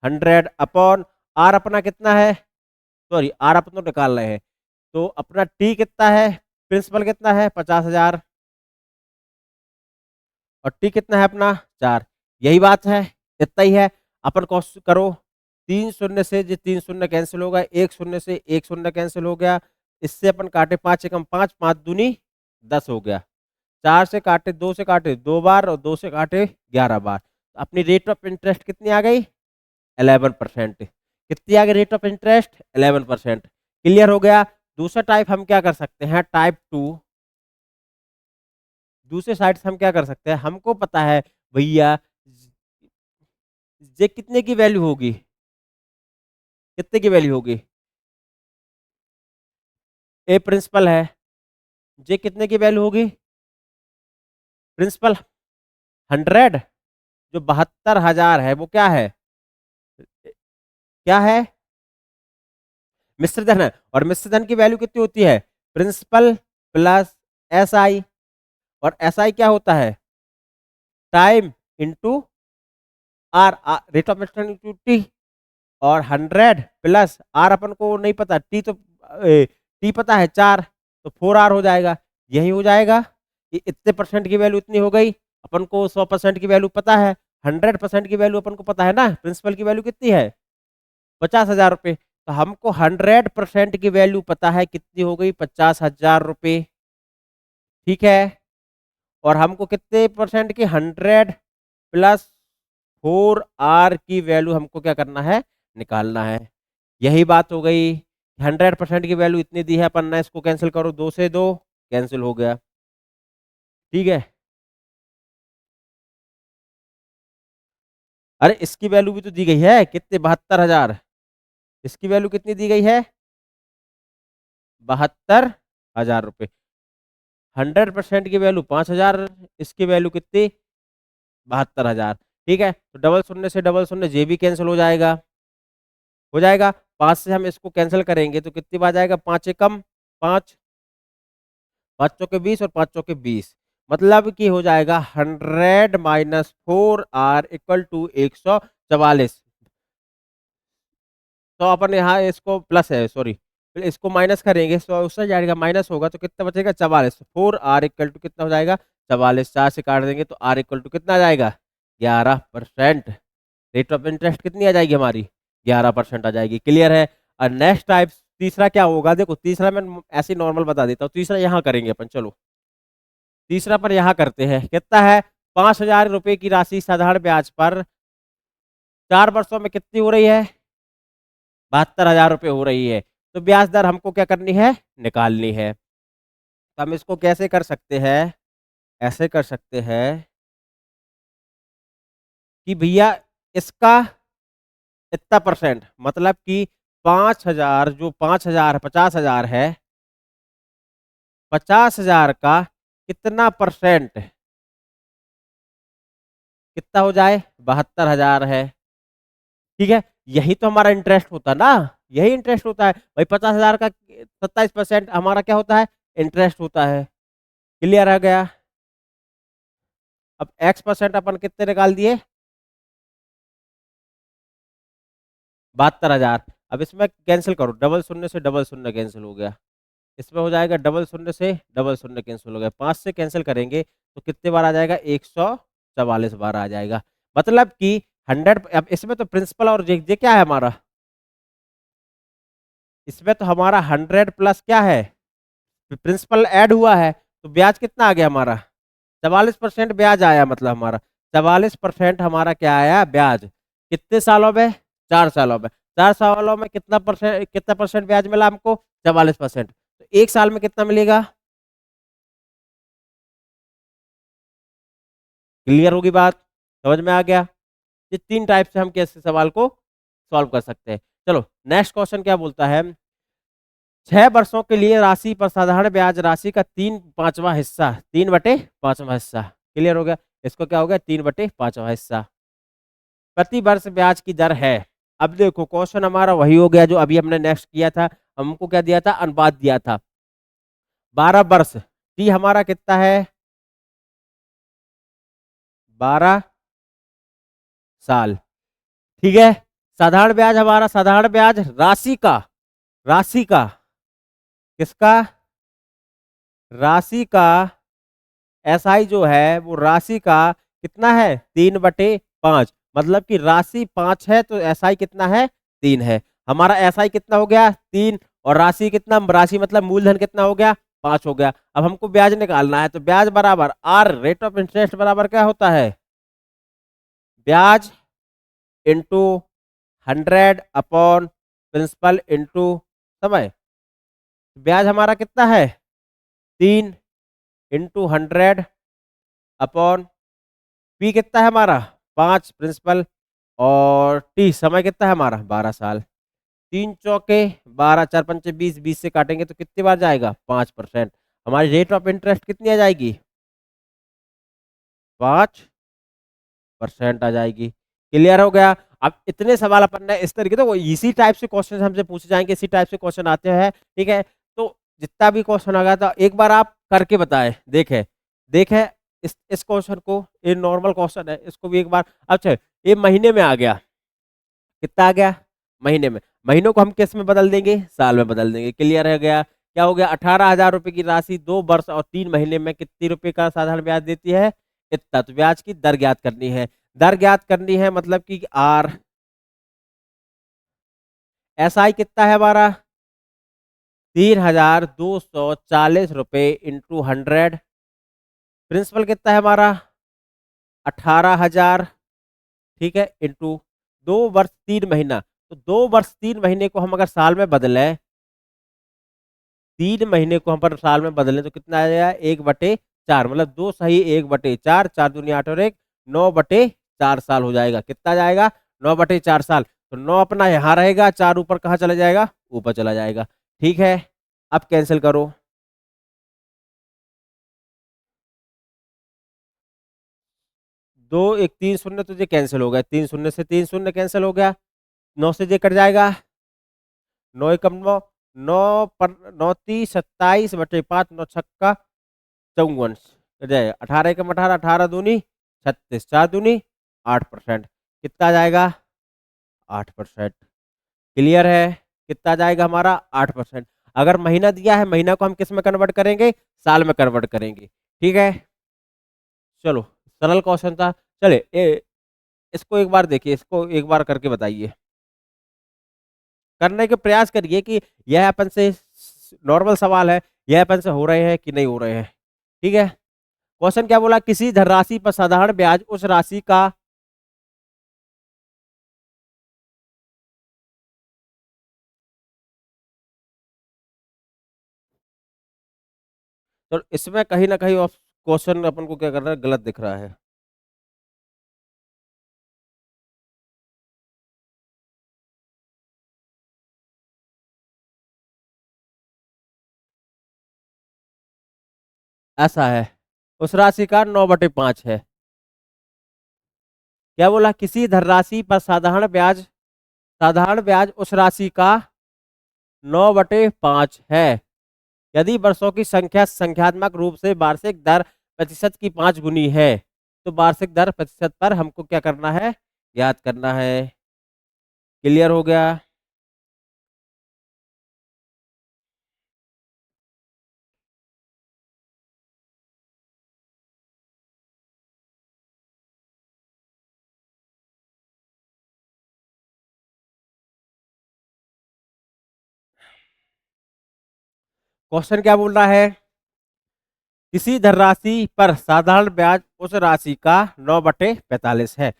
100 अपॉन आर अपना कितना है, सॉरी आर अपना निकाल रहे हैं, तो अपना टी कितना है, प्रिंसिपल कितना है 50,000 और टी कितना है अपना 4। यही बात है, इतना ही है। अपन कोशिश करो, 3 शून्य से जो 3 शून्य कैंसिल होगा, 1 शून्य से 1 शून्य कैंसिल हो गया, इससे अपन काटे 5 एकम 5, 5 दूनी 10 हो गया। 4 से काटे 2 से काटे 2 बार और 2 से काटे 11 बार। अपनी रेट ऑफ इंटरेस्ट कितनी आ गई? 11%। कितनी आ गई रेट ऑफ इंटरेस्ट? 11%। क्लियर हो गया। दूसरा टाइप हम क्या कर सकते हैं? टाइप 2। दूसरे साइड से हम क्या कर सकते हैं? हमको पता है भैया ये कितने की वैल्यू होगी? कितने की वैल्यू होगी? ए प्रिंसिपल है, ये कितने की वैल्यू होगी? प्रिंसिपल 100, जो 72,000 है वो क्या है? क्या है? मिश्र धन है। और मिश्र धन की वैल्यू कितनी होती है? Principal plus S I. और एस आई क्या होता है? Time into R, rate of interest into T. और 100 प्लस आर अपन को नहीं पता, टी तो टी पता है 4, तो 4R हो जाएगा। यही हो जाएगा कि इतने परसेंट की वैल्यू इतनी हो गई। अपन को 100% की वैल्यू पता है, 100% की वैल्यू अपन को पता है ना। प्रिंसिपल की वैल्यू कितनी है? 50,000 रुपये। तो हमको 100% की वैल्यू पता है, कितनी हो गई? 50,000 रुपये। ठीक है। और हमको कितने परसेंट की? 100 प्लस 4R की वैल्यू हमको क्या करना है? निकालना है। यही बात हो गई। 100% की वैल्यू इतनी दी है, अपन ना इसको कैंसिल करो, 2 से 2 कैंसिल हो गया। ठीक है। अरे इसकी वैल्यू भी तो दी गई है, कितने? 72,000। इसकी वैल्यू कितनी दी गई है? 72,000 रुपये। 100% की वैल्यू 5,000, इसकी वैल्यू कितनी? 72,000। ठीक है। तो डबल शून्य से डबल शून्य जे भी कैंसिल हो जाएगा। हो जाएगा। 5 से हम इसको कैंसिल करेंगे तो कितनी बार जाएगा? 5 एकम 5, 5 चौके 20 और 5 चौके 20। मतलब कि हो जाएगा 100 माइनस 4R इक्वल टू 144। तो अपन यहाँ इसको प्लस है, सॉरी, फिर इसको माइनस करेंगे तो उससे जाएगा माइनस होगा, तो कितना बचेगा? 44। 4R इक्वल टू कितना हो जाएगा? 44। 4 से काट देंगे तो R इक्वल टू कितना आ जाएगा? 11%। रेट ऑफ इंटरेस्ट कितनी आ जाएगी हमारी? 11% आ जाएगी। क्लियर है। और नेक्स्ट टाइप तीसरा क्या होगा? देखो तीसरा मैं ऐसे नॉर्मल बता देता हूँ। तीसरा यहाँ करेंगे अपन, चलो तीसरा पर यहाँ करते हैं। कितना है? 5,000 रुपए की राशि साधारण ब्याज पर 4 वर्षों में कितनी हो रही है? 72,000 रुपये हो रही है। तो ब्याज दर हमको क्या करनी है? निकालनी है। तो हम इसको कैसे कर सकते हैं? ऐसे कर सकते हैं कि भैया इसका इतना परसेंट, मतलब कि 5,000, जो 5,000 50,000 है, 50,000 का कितना परसेंट, कितना हो जाए? 72,000 है। ठीक है। यही तो हमारा इंटरेस्ट होता है ना, यही इंटरेस्ट होता है भाई। 50,000 का 27% हमारा क्या होता है? इंटरेस्ट होता है। क्लियर आ गया। अब x% अपन कितने निकाल दिए? 72,000। अब इसमें कैंसिल करो, डबल शून्य से डबल शून्य कैंसिल हो गया। इसमें हो जाएगा डबल शून्य से डबल शून्य कैंसिल हो गया। 5 से कैंसिल करेंगे तो कितने बार आ जाएगा? 144 बार आ जाएगा। मतलब कि 100। अब इसमें तो प्रिंसिपल और जे क्या है हमारा? इसमें तो हमारा 100 प्लस क्या है? प्रिंसिपल ऐड हुआ है, तो ब्याज कितना आ गया हमारा? 44% ब्याज आया। मतलब हमारा 44% हमारा क्या आया? ब्याज। कितने सालों में? 4 सालों में। 4 सालों में कितना परसेंट ब्याज मिला हमको? 44%। तो एक साल में कितना मिलेगा? क्लियर होगी बात? समझ में आ गया? ये 3 टाइप से हम कैसे सवाल को सॉल्व कर सकते हैं। चलो नेक्स्ट क्वेश्चन क्या बोलता है? 6 वर्षों के लिए राशि पर साधारण ब्याज राशि का 3/5वां हिस्सा, 3/5वां हिस्सा। क्लियर हो गया? इसको क्या हो गया? 3/5वां हिस्सा प्रति वर्ष ब्याज की दर है। अब देखो क्वेश्चन हमारा वही हो गया जो अभी हमने नेक्स्ट किया था। हमको क्या दिया था? अनुपात दिया था। 12 वर्ष, टी हमारा कितना है? 12 साल। ठीक है। साधारण ब्याज हमारा, साधारण ब्याज राशि का, राशि का, किसका? राशि का। एसआई जो है वो राशि का कितना है? 3/5। मतलब कि राशि 5 है तो एसआई कितना है? 3 है। हमारा एसआई कितना हो गया? 3। और राशि कितना, राशि मतलब मूलधन कितना हो गया, 5 हो गया। अब हमको ब्याज निकालना है, तो ब्याज बराबर आर रेट ऑफ इंटरेस्ट बराबर क्या होता है, ब्याज इंटू 100 अपॉन प्रिंसिपल इंटू समय। ब्याज हमारा कितना है 3 इंटू 100 अपॉन पी कितना है हमारा 5 प्रिंसिपल, और टी समय कितना है हमारा 12 साल। 3 चौके 12, 4 पंचे 20, 20 से काटेंगे तो कितनी बार जाएगा 5%। हमारी रेट ऑफ इंटरेस्ट कितनी आ जाएगी 5% आ जाएगी। क्लियर हो गया। अब इतने सवाल अपन ने इस तरीके तो इसी टाइप से क्वेश्चन हमसे पूछे जाएंगे, इसी टाइप से क्वेश्चन आते हैं, ठीक है। तो जितना भी क्वेश्चन आ गया था एक बार आप करके बताएं, देखें देखें इस क्वेश्चन को, ये नॉर्मल क्वेश्चन है, इसको भी एक बार। अच्छा ये महीने में आ गया, कितना आ गया महीने में, महीनों को हम किस में बदल देंगे, साल में बदल देंगे। क्लियर हो गया। क्या हो गया 18,000 रुपए की राशि 2 वर्ष और 3 महीने में कितनी रुपए का साधारण ब्याज देती है, इतना। तो ब्याज की दर ज्ञात करनी है, दर ज्ञात करनी है मतलब कि आर एस आई कितना है हमारा 3,240 रुपए इंटू 100, प्रिंसिपल कितना है हमारा 18,000, ठीक है, इंटू 2 वर्ष 3 महीना। तो 2 वर्ष 3 महीने को हम अगर साल में बदलें, 3 महीने को हम पर साल में बदलें तो कितना आ जाएगा 1/4, मतलब 2 सही 1/4, 4 दूनी 8 और 1 9/4 साल हो जाएगा। कितना जाएगा 9/4 साल। तो 9 अपना यहाँ रहेगा, 4 ऊपर कहाँ चला जाएगा, ऊपर चला जाएगा। ठीक है, अब कैंसिल करो, 2 1 3 शून्य तो ये कैंसिल हो गया, 3 शून्य से 3 शून्य कैंसिल हो गया, 9 से ये कट जाएगा, 9 एकम 9, 9 पर 9 30 27/5, 9 छक्का 54 कट जाएगा, 18 एकम 18, 18 दूनी 36, 4 दूनी 8%, कितना जाएगा 8%। क्लियर है, कितना जाएगा हमारा 8%। अगर महीना दिया है, महीना को हम किस में कन्वर्ट करेंगे, साल में कन्वर्ट करेंगे। ठीक है, चलो सरल क्वेश्चन था। चले इसको एक बार देखिए, इसको एक बार करके बताइए, करने के प्रयास करिए कि यह अपन से नॉर्मल सवाल है, यह अपन से हो रहे हैं कि नहीं हो रहे हैं। ठीक है, क्वेश्चन क्या बोला, किसी धनराशि पर साधारण ब्याज उस राशि का तो इसमें कहीं ना कहीं क्वेश्चन अपन को क्या कर रहा है, गलत दिख रहा है। ऐसा है, उस राशि का 9/5 है। क्या बोला, किसी धनराशि पर साधारण ब्याज उस राशि का 9/5 है, यदि वर्षों की संख्या संख्यात्मक रूप से वार्षिक दर प्रतिशत की 5 गुनी है, तो वार्षिक दर प्रतिशत पर हमको क्या करना है, ज्ञात करना है। क्लियर हो गया। क्वेश्चन क्या बोल रहा है, किसी धनराशि पर साधारण ब्याज उस राशि का 9/45 है।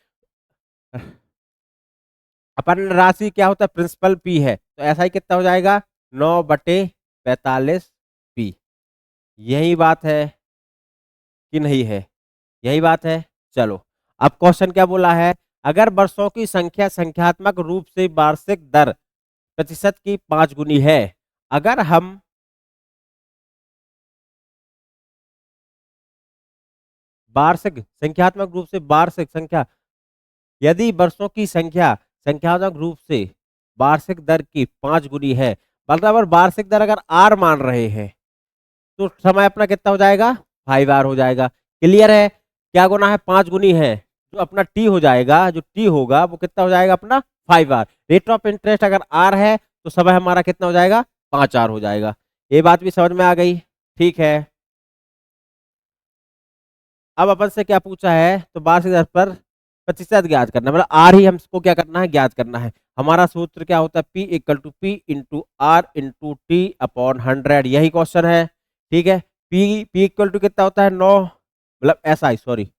अपन राशि क्या होता है, प्रिंसिपल पी है, तो ऐसा ही कितना हो जाएगा 9/45 पी। यही बात है कि नहीं है, यही बात है। चलो अब क्वेश्चन क्या बोला है, अगर वर्षों की संख्या संख्यात्मक रूप से वार्षिक दर प्रतिशत की 5 गुनी है, अगर हम वार्षिक संख्यात्मक रूप से वार्षिक संख्या, यदि वर्षों की संख्या संख्यात्मक रूप से वार्षिक दर की 5 गुनी है, मतलब अगर वार्षिक दर अगर आर मान रहे हैं, तो समय अपना कितना हो जाएगा 5 आर हो जाएगा। क्लियर है, क्या गुना है 5 गुनी है, जो अपना टी हो जाएगा, जो टी होगा वो कितना हो जाएगा अपना 5 आर। रेट ऑफ इंटरेस्ट अगर आर है तो समय हमारा कितना हो जाएगा 5 आर हो जाएगा। ये बात भी समझ में आ गई। ठीक है, अब अपन से क्या पूछा है, तो वार्षिक दर पर प्रतिशत ज्ञात करना है, मतलब आर ही हमको क्या करना है, ज्ञात करना है। हमारा सूत्र क्या होता है, P equal to P into R into T upon 100, यही क्वेश्चन है। ठीक है, P इक्वल टू कितना होता है, 9, मतलब SI, सॉरी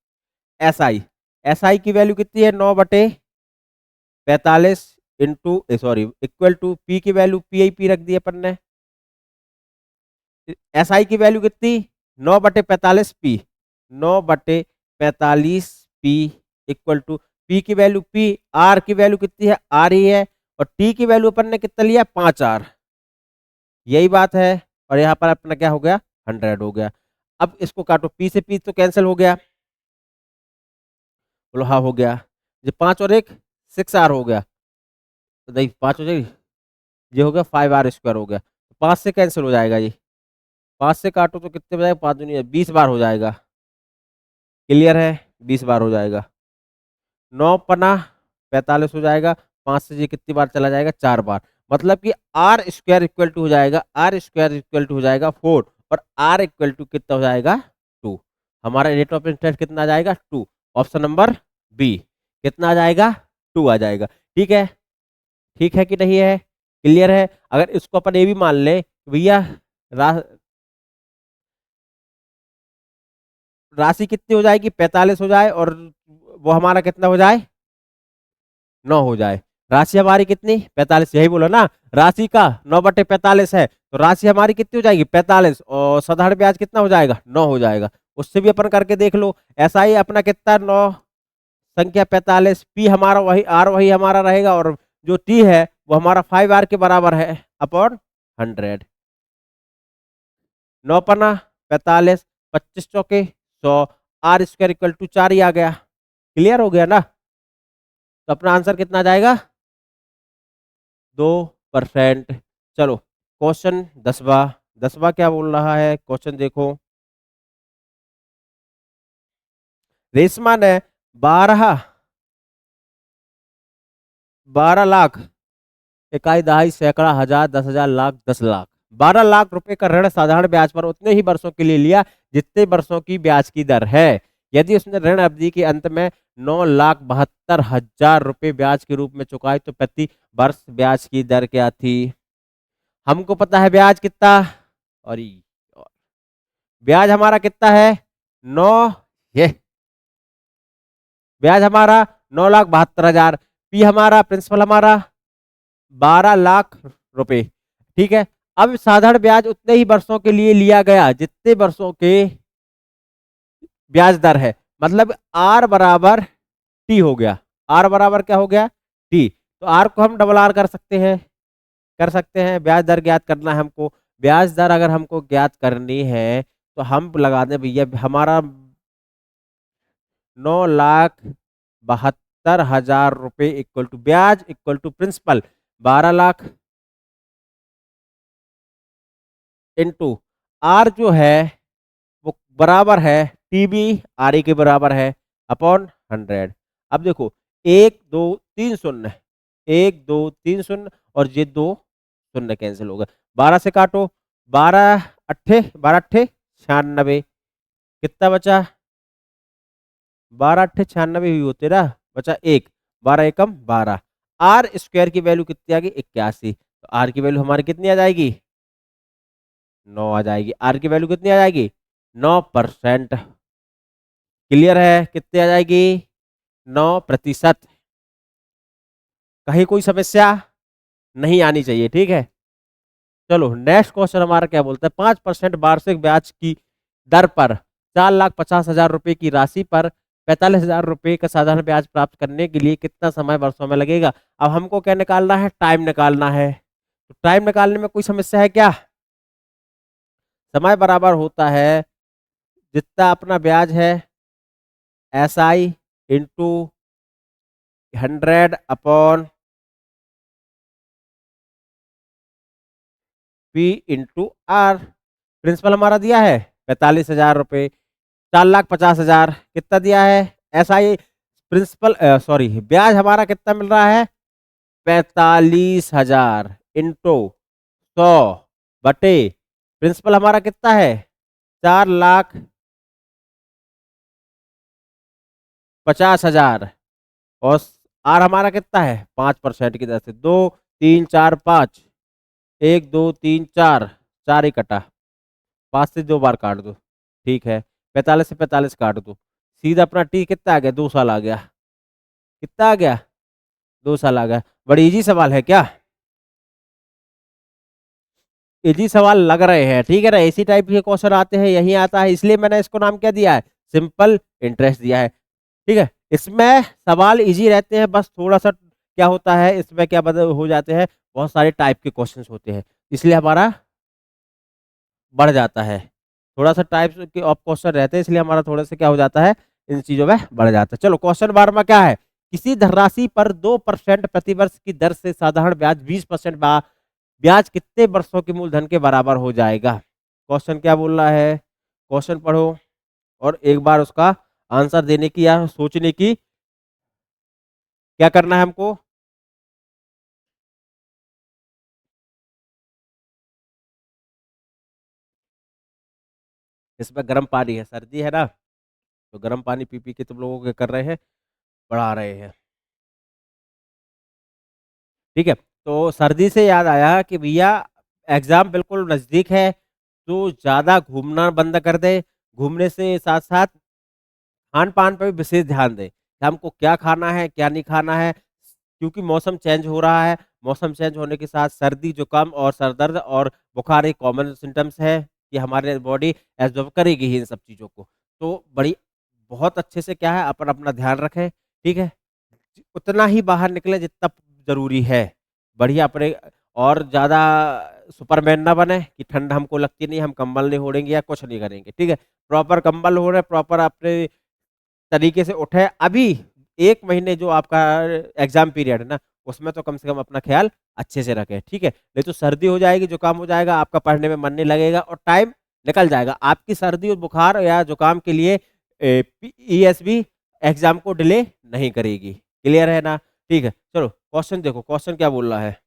SI, SI की वैल्यू कितनी है, 9/45 into sorry equal to P की वैल्यू PIP रख दी अपन ने। SI की वैल्यू कितनी, 9/45 P, 9/45 P equal to P की वैल्यू P, R की वैल्यू कितनी है, R ही है, और T की वैल्यू अपन ने कितना लिया, 5R, यही बात है। और यहाँ पर अपना क्या हो गया, 100 हो गया। अब इसको काटो, P से P तो कैंसिल हो गया, बोलो हाँ हो गया। ये 5 और 1 6R हो गया, तो नहीं 5 हो जाएगी, ये हो गया 5R² हो गया, 5 से कैंसिल हो जाएगा ये, 5 से काटो तो कितने बजाएगा, 5 दुनिया 20 बार हो जाएगा। क्लियर है, 20 बार हो जाएगा। 9×45 हो जाएगा, 5 से ये कितनी बार चला जाएगा, 4 बार। मतलब कि R² इक्वल टू हो जाएगा, R² इक्वल टू हो जाएगा 4, और R इक्वल टू कितना हो जाएगा, 2। हमारा रेट ऑफ इंटरेस्ट कितना आ जाएगा, 2। ऑप्शन नंबर बी कितना आ जाएगा, 2 आ जाएगा। ठीक है, ठीक है कि नहीं है, क्लियर है। अगर इसको अपन ये भी मान ले भैया राशि कितनी हो जाएगी, 45 हो जाए, और वो हमारा कितना हो जाए, 9 हो जाए। राशि हमारी कितनी, 45, यही बोलो ना, राशि का 9/45 है, तो राशि हमारी कितनी हो जाएगी, 45, और साधारण ब्याज कितना हो जाएगा, 9 हो जाएगा। उससे भी अपन करके देख लो। ऐसा ही अपना कितना, 9 संख्या 45, P हमारा वही, R वही हमारा रहेगा, और जो T है वो हमारा 5R के बराबर है अपॉन 100। 9×45, 25 चौके 100, R² इक्वल टू 4 ही आ गया। क्लियर हो गया ना, तो अपना आंसर कितना आ जाएगा, 2%। चलो क्वेश्चन 10वां, 10वां क्या बोल रहा है, क्वेश्चन देखो। रेशमा ने 12 लाख, इकाई, दहाई, सैकड़ा, हजार, 10,000, लाख, 10 लाख, 12 लाख रुपए का ऋण साधारण ब्याज पर उतने ही वर्षों के लिए लिया जितने वर्षों की ब्याज की दर है। यदि उसने ऋण अवधि के अंत में 9,72,000 रुपए ब्याज के रूप में चुकाए तो प्रति वर्ष ब्याज की दर क्या थी। हमको पता है ब्याज कितना, और ब्याज हमारा कितना है, 9, ये ब्याज हमारा 9,72,000, पी हमारा प्रिंसिपल हमारा 12 लाख रुपए। ठीक है, अब साधारण ब्याज उतने ही वर्षों के लिए लिया गया जितने वर्षों के ब्याज दर है, मतलब आर बराबर टी हो गया। आर बराबर क्या हो गया, टी। तो आर को हम डबल आर कर सकते हैं, कर सकते हैं। ब्याज दर ज्ञात करना है हमको, ब्याज दर अगर हमको ज्ञात करनी है तो हम लगा दें भैया, हमारा 9,72,000 रुपए इक्वल टू ब्याज equal to principal 12 lakh into R जो है वो बराबर है टीबी आर ई के बराबर है अपॉन 100। अब देखो 1 2 3 0, 1 2 3 0, और ये 2 शून्य कैंसिल हो गए, 12 से काटो, 12 अट्ठे 96, कितना बचा, 12 अट्ठे 96 हुई होते ना, बचा 1, 12 एकम 12। R² की वैल्यू कितनी आ गई, 81, तो आर की वैल्यू हमारी कितनी आ जाएगी, 9 आ जाएगी। आर की वैल्यू कितनी आ जाएगी, 9%। क्लियर है, कितनी आ जाएगी, 9%। कहीं कोई समस्या नहीं आनी चाहिए, ठीक है। चलो नेक्स्ट क्वेश्चन हमारा क्या बोलता है, 5% वार्षिक ब्याज की दर पर 4,50,000 रुपए की राशि पर 45,000 रुपए का साधारण ब्याज प्राप्त करने के लिए कितना समय वर्षों में लगेगा। अब हमको क्या निकालना है, टाइम निकालना है। तो टाइम निकालने में कोई समस्या है क्या, समय बराबर होता है जितना अपना ब्याज है SI into 100 upon P into R। Principal हमारा दिया है 45,000 रुपए, 4,50,000 कितना दिया है SI, प्रिंसिपल सॉरी ब्याज हमारा कितना मिल रहा है, 45,000 इंटू 100 बटे प्रिंसिपल हमारा कितना है, 4,50,000, और आर हमारा कितना है 5% की दर से, 2 3 4 5, 1 2 3 4, 4 ही कटा, 5 से 2 बार काट दो, ठीक है, 45 से 45 काट दो, सीधा अपना टी कितना आ गया, 2 साल आ गया, कितना आ गया, 2 साल आ गया। बड़ी इजी सवाल है क्या, इजी सवाल लग रहे हैं, ठीक है ना, इसी टाइप के क्वेश्चन आते हैं, यही आता है, इसलिए मैंने इसको नाम क्या दिया है, सिंपल इंटरेस्ट दिया है, ठीक है। इसमें सवाल इजी रहते हैं, बस थोड़ा सा क्या होता है इसमें, क्या बदल हो जाते हैं, बहुत सारे टाइप के क्वेश्चंस होते हैं, इसलिए हमारा बढ़ जाता है, थोड़ा सा टाइप के ऑफ क्वेश्चन रहते हैं, इसलिए हमारा थोड़ा सा क्या हो जाता है, इन चीजों में बढ़ जाता है। चलो क्वेश्चन 12 में क्या है, किसी धनराशि पर 2% प्रतिवर्ष की दर से साधारण ब्याज 20% ब्याज कितने वर्षों के मूलधन के बराबर हो जाएगा। क्वेश्चन क्या बोल रहा है, क्वेश्चन पढ़ो और एक बार उसका आंसर देने की या सोचने की क्या करना है हमको। इसमें गर्म पानी है, सर्दी है ना, तो गर्म पानी पी पी के तुम लोगों के कर रहे हैं, बढ़ा रहे हैं, ठीक है। तो सर्दी से याद आया कि भैया एग्जाम बिल्कुल नजदीक है, तो ज्यादा घूमना बंद कर दे, घूमने से साथ साथ खान पान पर भी विशेष ध्यान दें कि हमको क्या खाना है क्या नहीं खाना है, क्योंकि मौसम चेंज हो रहा है, मौसम चेंज होने के साथ सर्दी जुकाम और सर दर्द और बुखार एक कॉमन सिम्टम्स है कि हमारे बॉडी एब्जॉर्ब करेगी ही इन सब चीज़ों को। तो बड़ी बहुत अच्छे से क्या है अपन अपना ध्यान रखें, ठीक है, उतना ही बाहर निकले जितना जरूरी है, बढ़िया अपने, और ज़्यादा सुपरमैन ना बने कि ठंड हमको लगती नहीं, हम कंबल नहीं ओढ़ेंगे या कुछ नहीं करेंगे, ठीक है, प्रॉपर कंबल ओढ़े, प्रॉपर अपने तरीके से उठे। अभी 1 महीने जो आपका एग्जाम पीरियड है ना, उसमें तो कम से कम अपना ख्याल अच्छे से रखें, ठीक है, नहीं तो सर्दी हो जाएगी, जुकाम हो जाएगा, आपका पढ़ने में मन नहीं लगेगा और टाइम निकल जाएगा, आपकी सर्दी और बुखार या जुकाम के लिए ईएसबी एग्जाम को डिले नहीं करेगी, क्लियर है ना, ठीक है। चलो क्वेश्चन देखो, क्वेश्चन क्या बोल रहा है,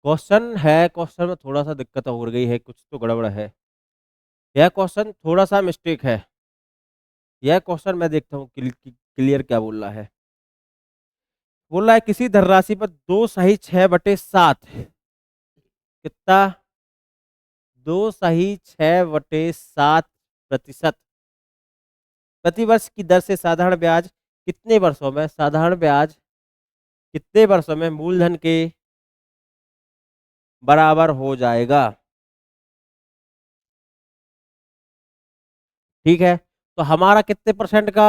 क्वेश्चन है, क्वेश्चन में थोड़ा सा दिक्कत हो गई है, कुछ तो गड़बड़ है, यह क्वेश्चन थोड़ा सा मिस्टेक है, यह क्वेश्चन मैं देखता हूँ क्लियर क्या बोल रहा है, बोल रहा है किसी धनराशि पर 2 सही 6/7, कितना, 2 सही 6/7 प्रतिवर्ष की दर से साधारण ब्याज कितने वर्षों में, साधारण ब्याज कितने वर्षों में मूलधन के बराबर हो जाएगा, ठीक है। तो हमारा कितने परसेंट का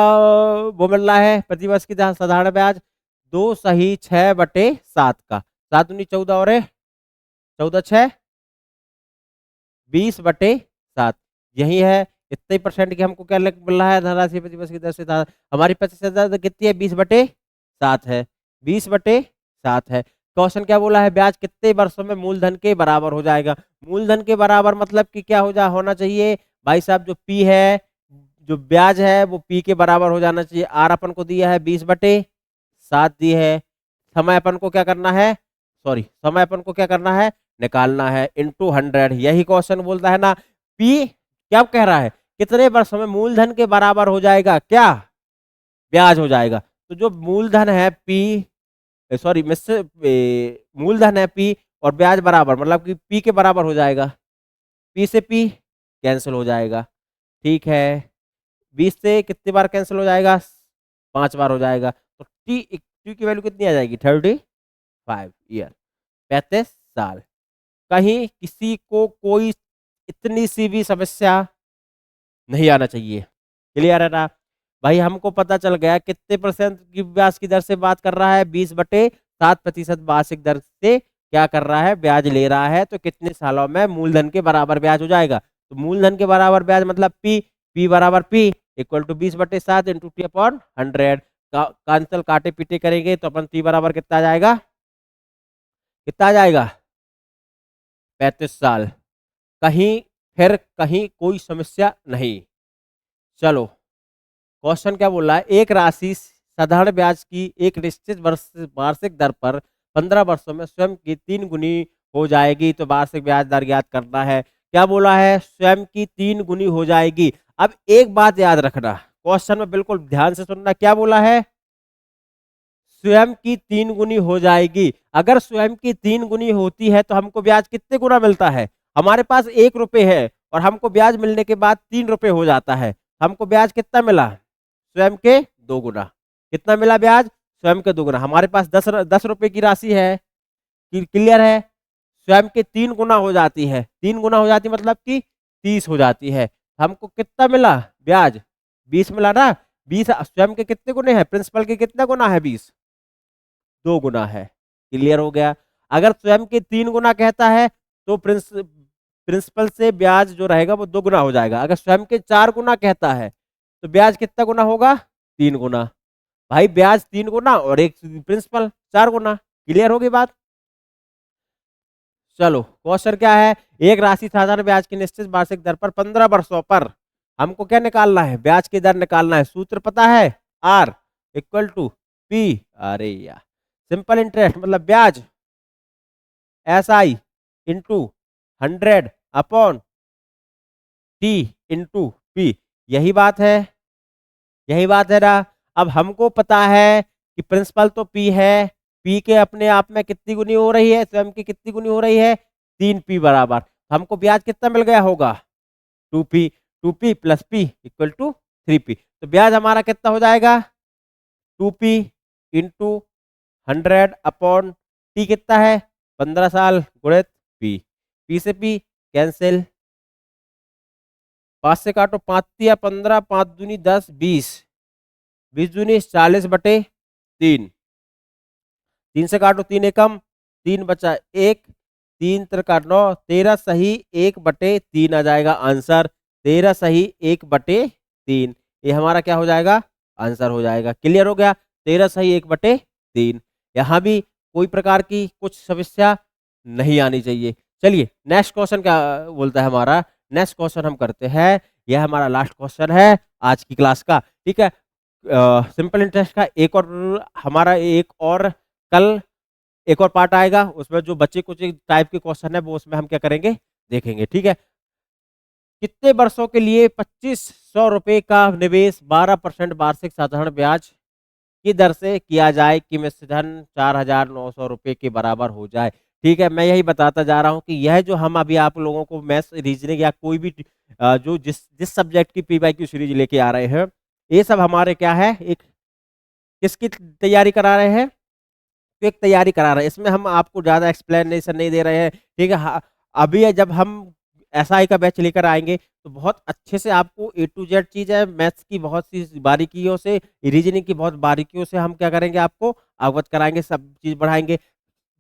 वो मिल रहा है प्रतिवर्ष की साधारण ब्याज, 2 सही 6/7 का, 7 दूनी 14 और 14 6 20/7, यही है, इतने परसेंट की हमको क्या मिल रहा है धनराशि प्रतिवर्ष की दर से हमारी प्रतिशत दर कितनी है, 20/7 है, 20/7 है। क्वेश्चन क्या बोला है, ब्याज कितने वर्षों में मूलधन के बराबर हो जाएगा, मूलधन के बराबर मतलब कि क्या होना चाहिए भाई साहब, जो पी है, जो ब्याज है वो पी के बराबर हो जाना चाहिए, आर अपन को दिया है 20/7 दी है, समय अपन को क्या करना है, सॉरी समय अपन को क्या करना है, निकालना है इनटू 100, यही क्वेश्चन बोलता है ना, पी क्या कह रहा है, कितने वर्षों में मूलधन के बराबर हो जाएगा क्या, ब्याज हो जाएगा, तो जो मूलधन है पी, सॉरी मिस मूलधन है पी और ब्याज बराबर मतलब कि पी के बराबर हो जाएगा, पी से पी कैंसिल हो जाएगा, ठीक है, 20 से कितनी बार कैंसिल हो जाएगा, 5 बार हो जाएगा, तो टी की वैल्यू कितनी आ जाएगी, 35 ईयर, 35 साल। कहीं किसी को कोई इतनी सी भी समस्या नहीं आना चाहिए, क्लियर है ना भाई, हमको पता चल गया कितने परसेंट की ब्याज की दर से बात कर रहा है, 20/7% वार्षिक दर से क्या कर रहा है, ब्याज ले रहा है, तो कितने सालों में मूलधन के बराबर ब्याज हो जाएगा, तो मूलधन के बराबर ब्याज मतलब पी, पी बराबर P equal to 20/7 into T/100, cancel काटे पीटे करेंगे तो अपन पी बराबर कितना आ जाएगा, कितना आ जाएगा, 35 साल, कहीं फिर कहीं कोई समस्या नहीं। चलो क्वेश्चन क्या बोल रहा है, एक राशि साधारण ब्याज की एक निश्चित वार्षिक दर पर 15 वर्षों में स्वयं की 3 गुनी हो जाएगी, तो वार्षिक ब्याज दर ज्ञात करना है। क्या बोला है, स्वयं की 3 गुनी हो जाएगी। अब एक बात याद रखना, क्वेश्चन में बिल्कुल ध्यान से सुनना, क्या बोला है, स्वयं की 3 गुनी हो जाएगी। अगर स्वयं की 3 गुनी होती है तो हमको ब्याज कितने गुना मिलता है, हमारे पास 1 रुपए है और हमको ब्याज मिलने के बाद 3 रुपए हो जाता है, हमको ब्याज कितना मिला, स्वयं के 2 गुना। कितना मिला ब्याज, स्वयं के 2 गुना। हमारे पास 10 रुपए की राशि है, क्लियर है, स्वयं के 3 गुना हो जाती है, 3 गुना हो जाती है मतलब कि 30 हो जाती है। हमको कितना मिला ब्याज, 20 मिला ना। 20 स्वयं के कितने गुने हैं, प्रिंसिपल के कितना गुना है, 20, 2 गुना है। क्लियर हो गया। अगर स्वयं के 3 गुना कहता है तो प्रिंसिपल से ब्याज जो रहेगा वो 2 गुना हो जाएगा। अगर स्वयं के 4 गुना कहता है तो ब्याज कितना गुना होगा, 3 गुना। भाई ब्याज 3 गुना और एक प्रिंसिपल 4 गुना। क्लियर होगी बात। चलो क्वेश्चन क्या है, एक राशि साधारण ब्याज की निश्चित वार्षिक दर पर 15 वर्षों पर हमको क्या निकालना है, ब्याज की दर निकालना है। सूत्र पता है, आर इक्वल टू पी, अरे यार सिंपल इंटरेस्ट मतलब ब्याज, S I into 100 upon T into P. यही बात है, यही बात है ना। अब हमको पता है कि प्रिंसिपल तो पी है, पी के अपने आप में कितनी गुनी हो रही है, स्वयं की कितनी गुनी हो रही है, 3p बराबर। हमको ब्याज कितना मिल गया होगा, 2p। 2p plus p equal to 3p। तो ब्याज हमारा कितना हो जाएगा, 2p इंटू 100 अपॉन टी कितना है, 15 साल गुणित p। p से p कैंसिल, 5 से काटो, 5 या 15, 5 दूनी 10, 20, 20 दूनी 40 बटे 3, 3 से काटो 3 एकम, 3 बचा 1, 3 त्रिका 9, 13 सही 1 बटे 3 आ जाएगा आंसर। 13 सही 1 बटे 3, ये हमारा क्या हो जाएगा, आंसर हो जाएगा। क्लियर हो गया, 13 सही 1 बटे 3। यहाँ भी कोई प्रकार की कुछ समस्या नहीं आनी चाहिए। चलिए नेक्स्ट क्वेश्चन क्या बोलता है हमारा, नेक्स्ट क्वेश्चन हम करते हैं। यह हमारा लास्ट क्वेश्चन है आज की क्लास का, ठीक है। सिंपल इंटरेस्ट का एक और हमारा, एक और कल एक और पार्ट आएगा, उसमें जो बच्चे कुछ टाइप के क्वेश्चन है वो उसमें हम क्या करेंगे, देखेंगे, ठीक है। कितने वर्षों के लिए 2500 रुपए का निवेश 12% वार्षिक साधारण ब्याज की दर से किया जाए कि मिश्रधन 4900 रुपए के बराबर हो जाए। ठीक है, मैं यही बताता जा रहा हूं कि यह जो हम अभी आप लोगों को मैथ्स रीजनिंग या कोई भी जो जिस जिस सब्जेक्ट की पीवाईक्यू सीरीज लेके आ रहे हैं, ये सब हमारे क्या है, एक किसकी तैयारी करा रहे हैं, तो एक तैयारी करा रहे हैं। इसमें हम आपको ज्यादा एक्सप्लेनेशन नहीं दे रहे हैं, ठीक है। अभी जब हम एसआई का बैच लेकर आएंगे तो बहुत अच्छे से आपको ए टू जेड चीज है, मैथ्स की बहुत सी बारीकियों से, रीजनिंग की बहुत बारीकियों से हम क्या करेंगे, आपको अवगत कराएंगे, सब चीज बढ़ाएंगे।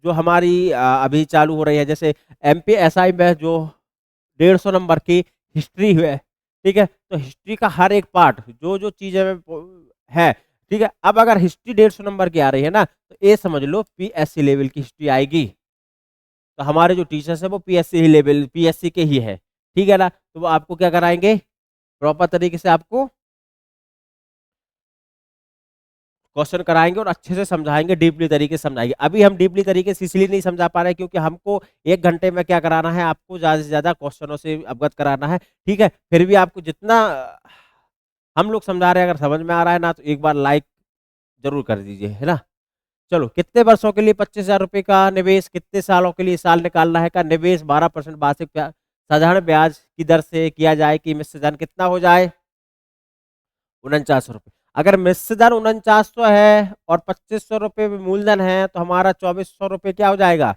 जो हमारी अभी चालू हो रही है, जैसे एमपी एसआई में जो 150 नंबर की हिस्ट्री है, ठीक है, तो हिस्ट्री का हर एक पार्ट जो जो चीजें है, ठीक है। अब अगर हिस्ट्री 150 नंबर की आ रही है ना, तो ये समझ लो पीएससी लेवल की हिस्ट्री आएगी। तो हमारे जो टीचर्स है वो पीएससी ही लेवल, पीएससी के ही है, ठीक है ना। तो वो आपको क्या कराएंगे, प्रॉपर तरीके से आपको क्वेश्चन कराएंगे और अच्छे से समझाएंगे, डीपली तरीके से समझाएंगे। अभी हम डीपली तरीके से इसलिए नहीं समझा पा रहे क्योंकि हमको 1 घंटे में क्या कराना है, आपको ज्यादा से ज्यादा क्वेश्चनों से अवगत कराना है, ठीक है। फिर भी आपको जितना हम लोग समझा रहे हैं, अगर समझ में आ रहा है ना, तो एक बार लाइक जरूर कर दीजिए, है ना। चलो, कितने वर्षों के लिए 25,000 रुपए का निवेश, कितने सालों के लिए, साल निकालना है का निवेश 12% वार्षिक साधारण ब्याज की दर से किया जाए कि मिश्रधन कितना हो जाए, 4900 रुपये। अगर मिश्रधन 4900 है और 2500 रुपये मूलधन है, तो हमारा 2400 रुपये क्या हो जाएगा,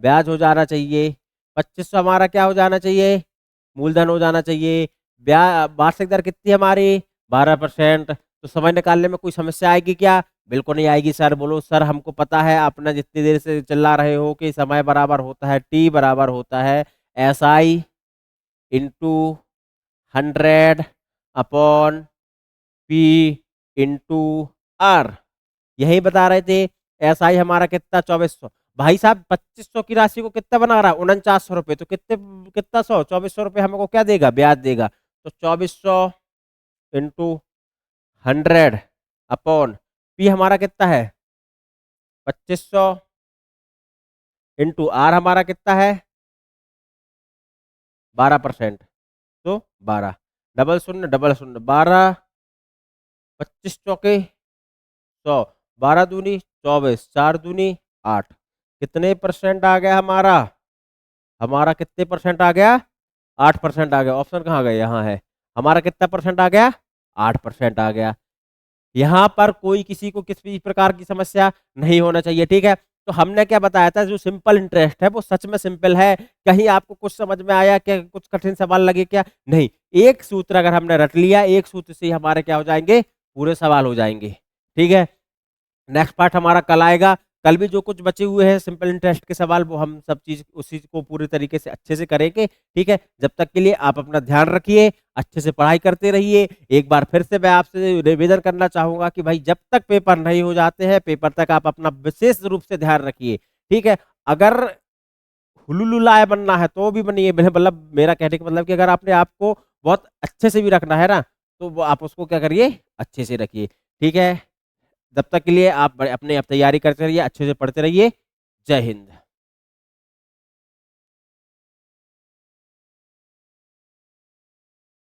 ब्याज हो जाना चाहिए। 2500 हमारा क्या हो जाना चाहिए, मूलधन हो जाना चाहिए। ब्याज वार्षिक दर कितनी है हमारी, 12%। तो समय निकालने में कोई समस्या आएगी क्या, बिल्कुल नहीं आएगी। सर बोलो, सर हमको पता है, अपना जितनी देर से चिल्ला रहे हो कि समय बराबर होता है, टी बराबर होता है SI into 100 upon P into R। यही बता रहे थे। SI हमारा कितना, 2400। भाई साहब 2500 की राशि को कितना बना रहा है, 4900 रुपये। तो कितने, कितना 2400 रुपये हमको क्या देगा, ब्याज देगा। तो 2400 इंटू 100 अपॉन पी हमारा कितना है 2500 इंटू आर हमारा कितना है 12%, तो 12 डबल शून्य 12, 25 चौके 100, 12 दूनी 24, 4 दूनी 8, कितने परसेंट आ गया हमारा, हमारा कितने परसेंट आ गया 8% आ गया। ऑप्शन कहाँ गया, यहाँ है, हमारा कितना परसेंट आ गया 8% आ गया। यहाँ पर कोई किसी को किसी भी प्रकार की समस्या नहीं होना चाहिए, ठीक है। तो हमने क्या बताया था, जो सिंपल इंटरेस्ट है वो सच में सिंपल है। कहीं आपको कुछ समझ में आया क्या, कुछ कठिन सवाल लगे क्या, नहीं। एक सूत्र अगर हमने रट लिया, एक सूत्र से ही हमारे क्या हो जाएंगे, पूरे सवाल हो जाएंगे, ठीक है। नेक्स्ट पार्ट हमारा कल आएगा। कल भी जो कुछ बचे हुए हैं सिंपल इंटरेस्ट के सवाल, वो हम सब चीज उसी को पूरी तरीके से अच्छे से करेंगे, ठीक है। जब तक के लिए आप अपना ध्यान रखिए, अच्छे से पढ़ाई करते रहिए। एक बार फिर से मैं आपसे निवेदन करना चाहूंगा कि भाई जब तक पेपर नहीं हो जाते हैं, पेपर तक आप अपना विशेष रूप से ध्यान रखिए, ठीक है। अगर हुलुलुलाए बनना है तो भी बनिए, मतलब मेरा कहने का मतलब कि अगर आपने आपको बहुत अच्छे से भी रखना है ना, तो वो आप उसको क्या करिए, अच्छे से रखिए, ठीक है। तब तक के लिए आप अपने आप तैयारी करते रहिए, अच्छे से पढ़ते रहिए। जय हिंद।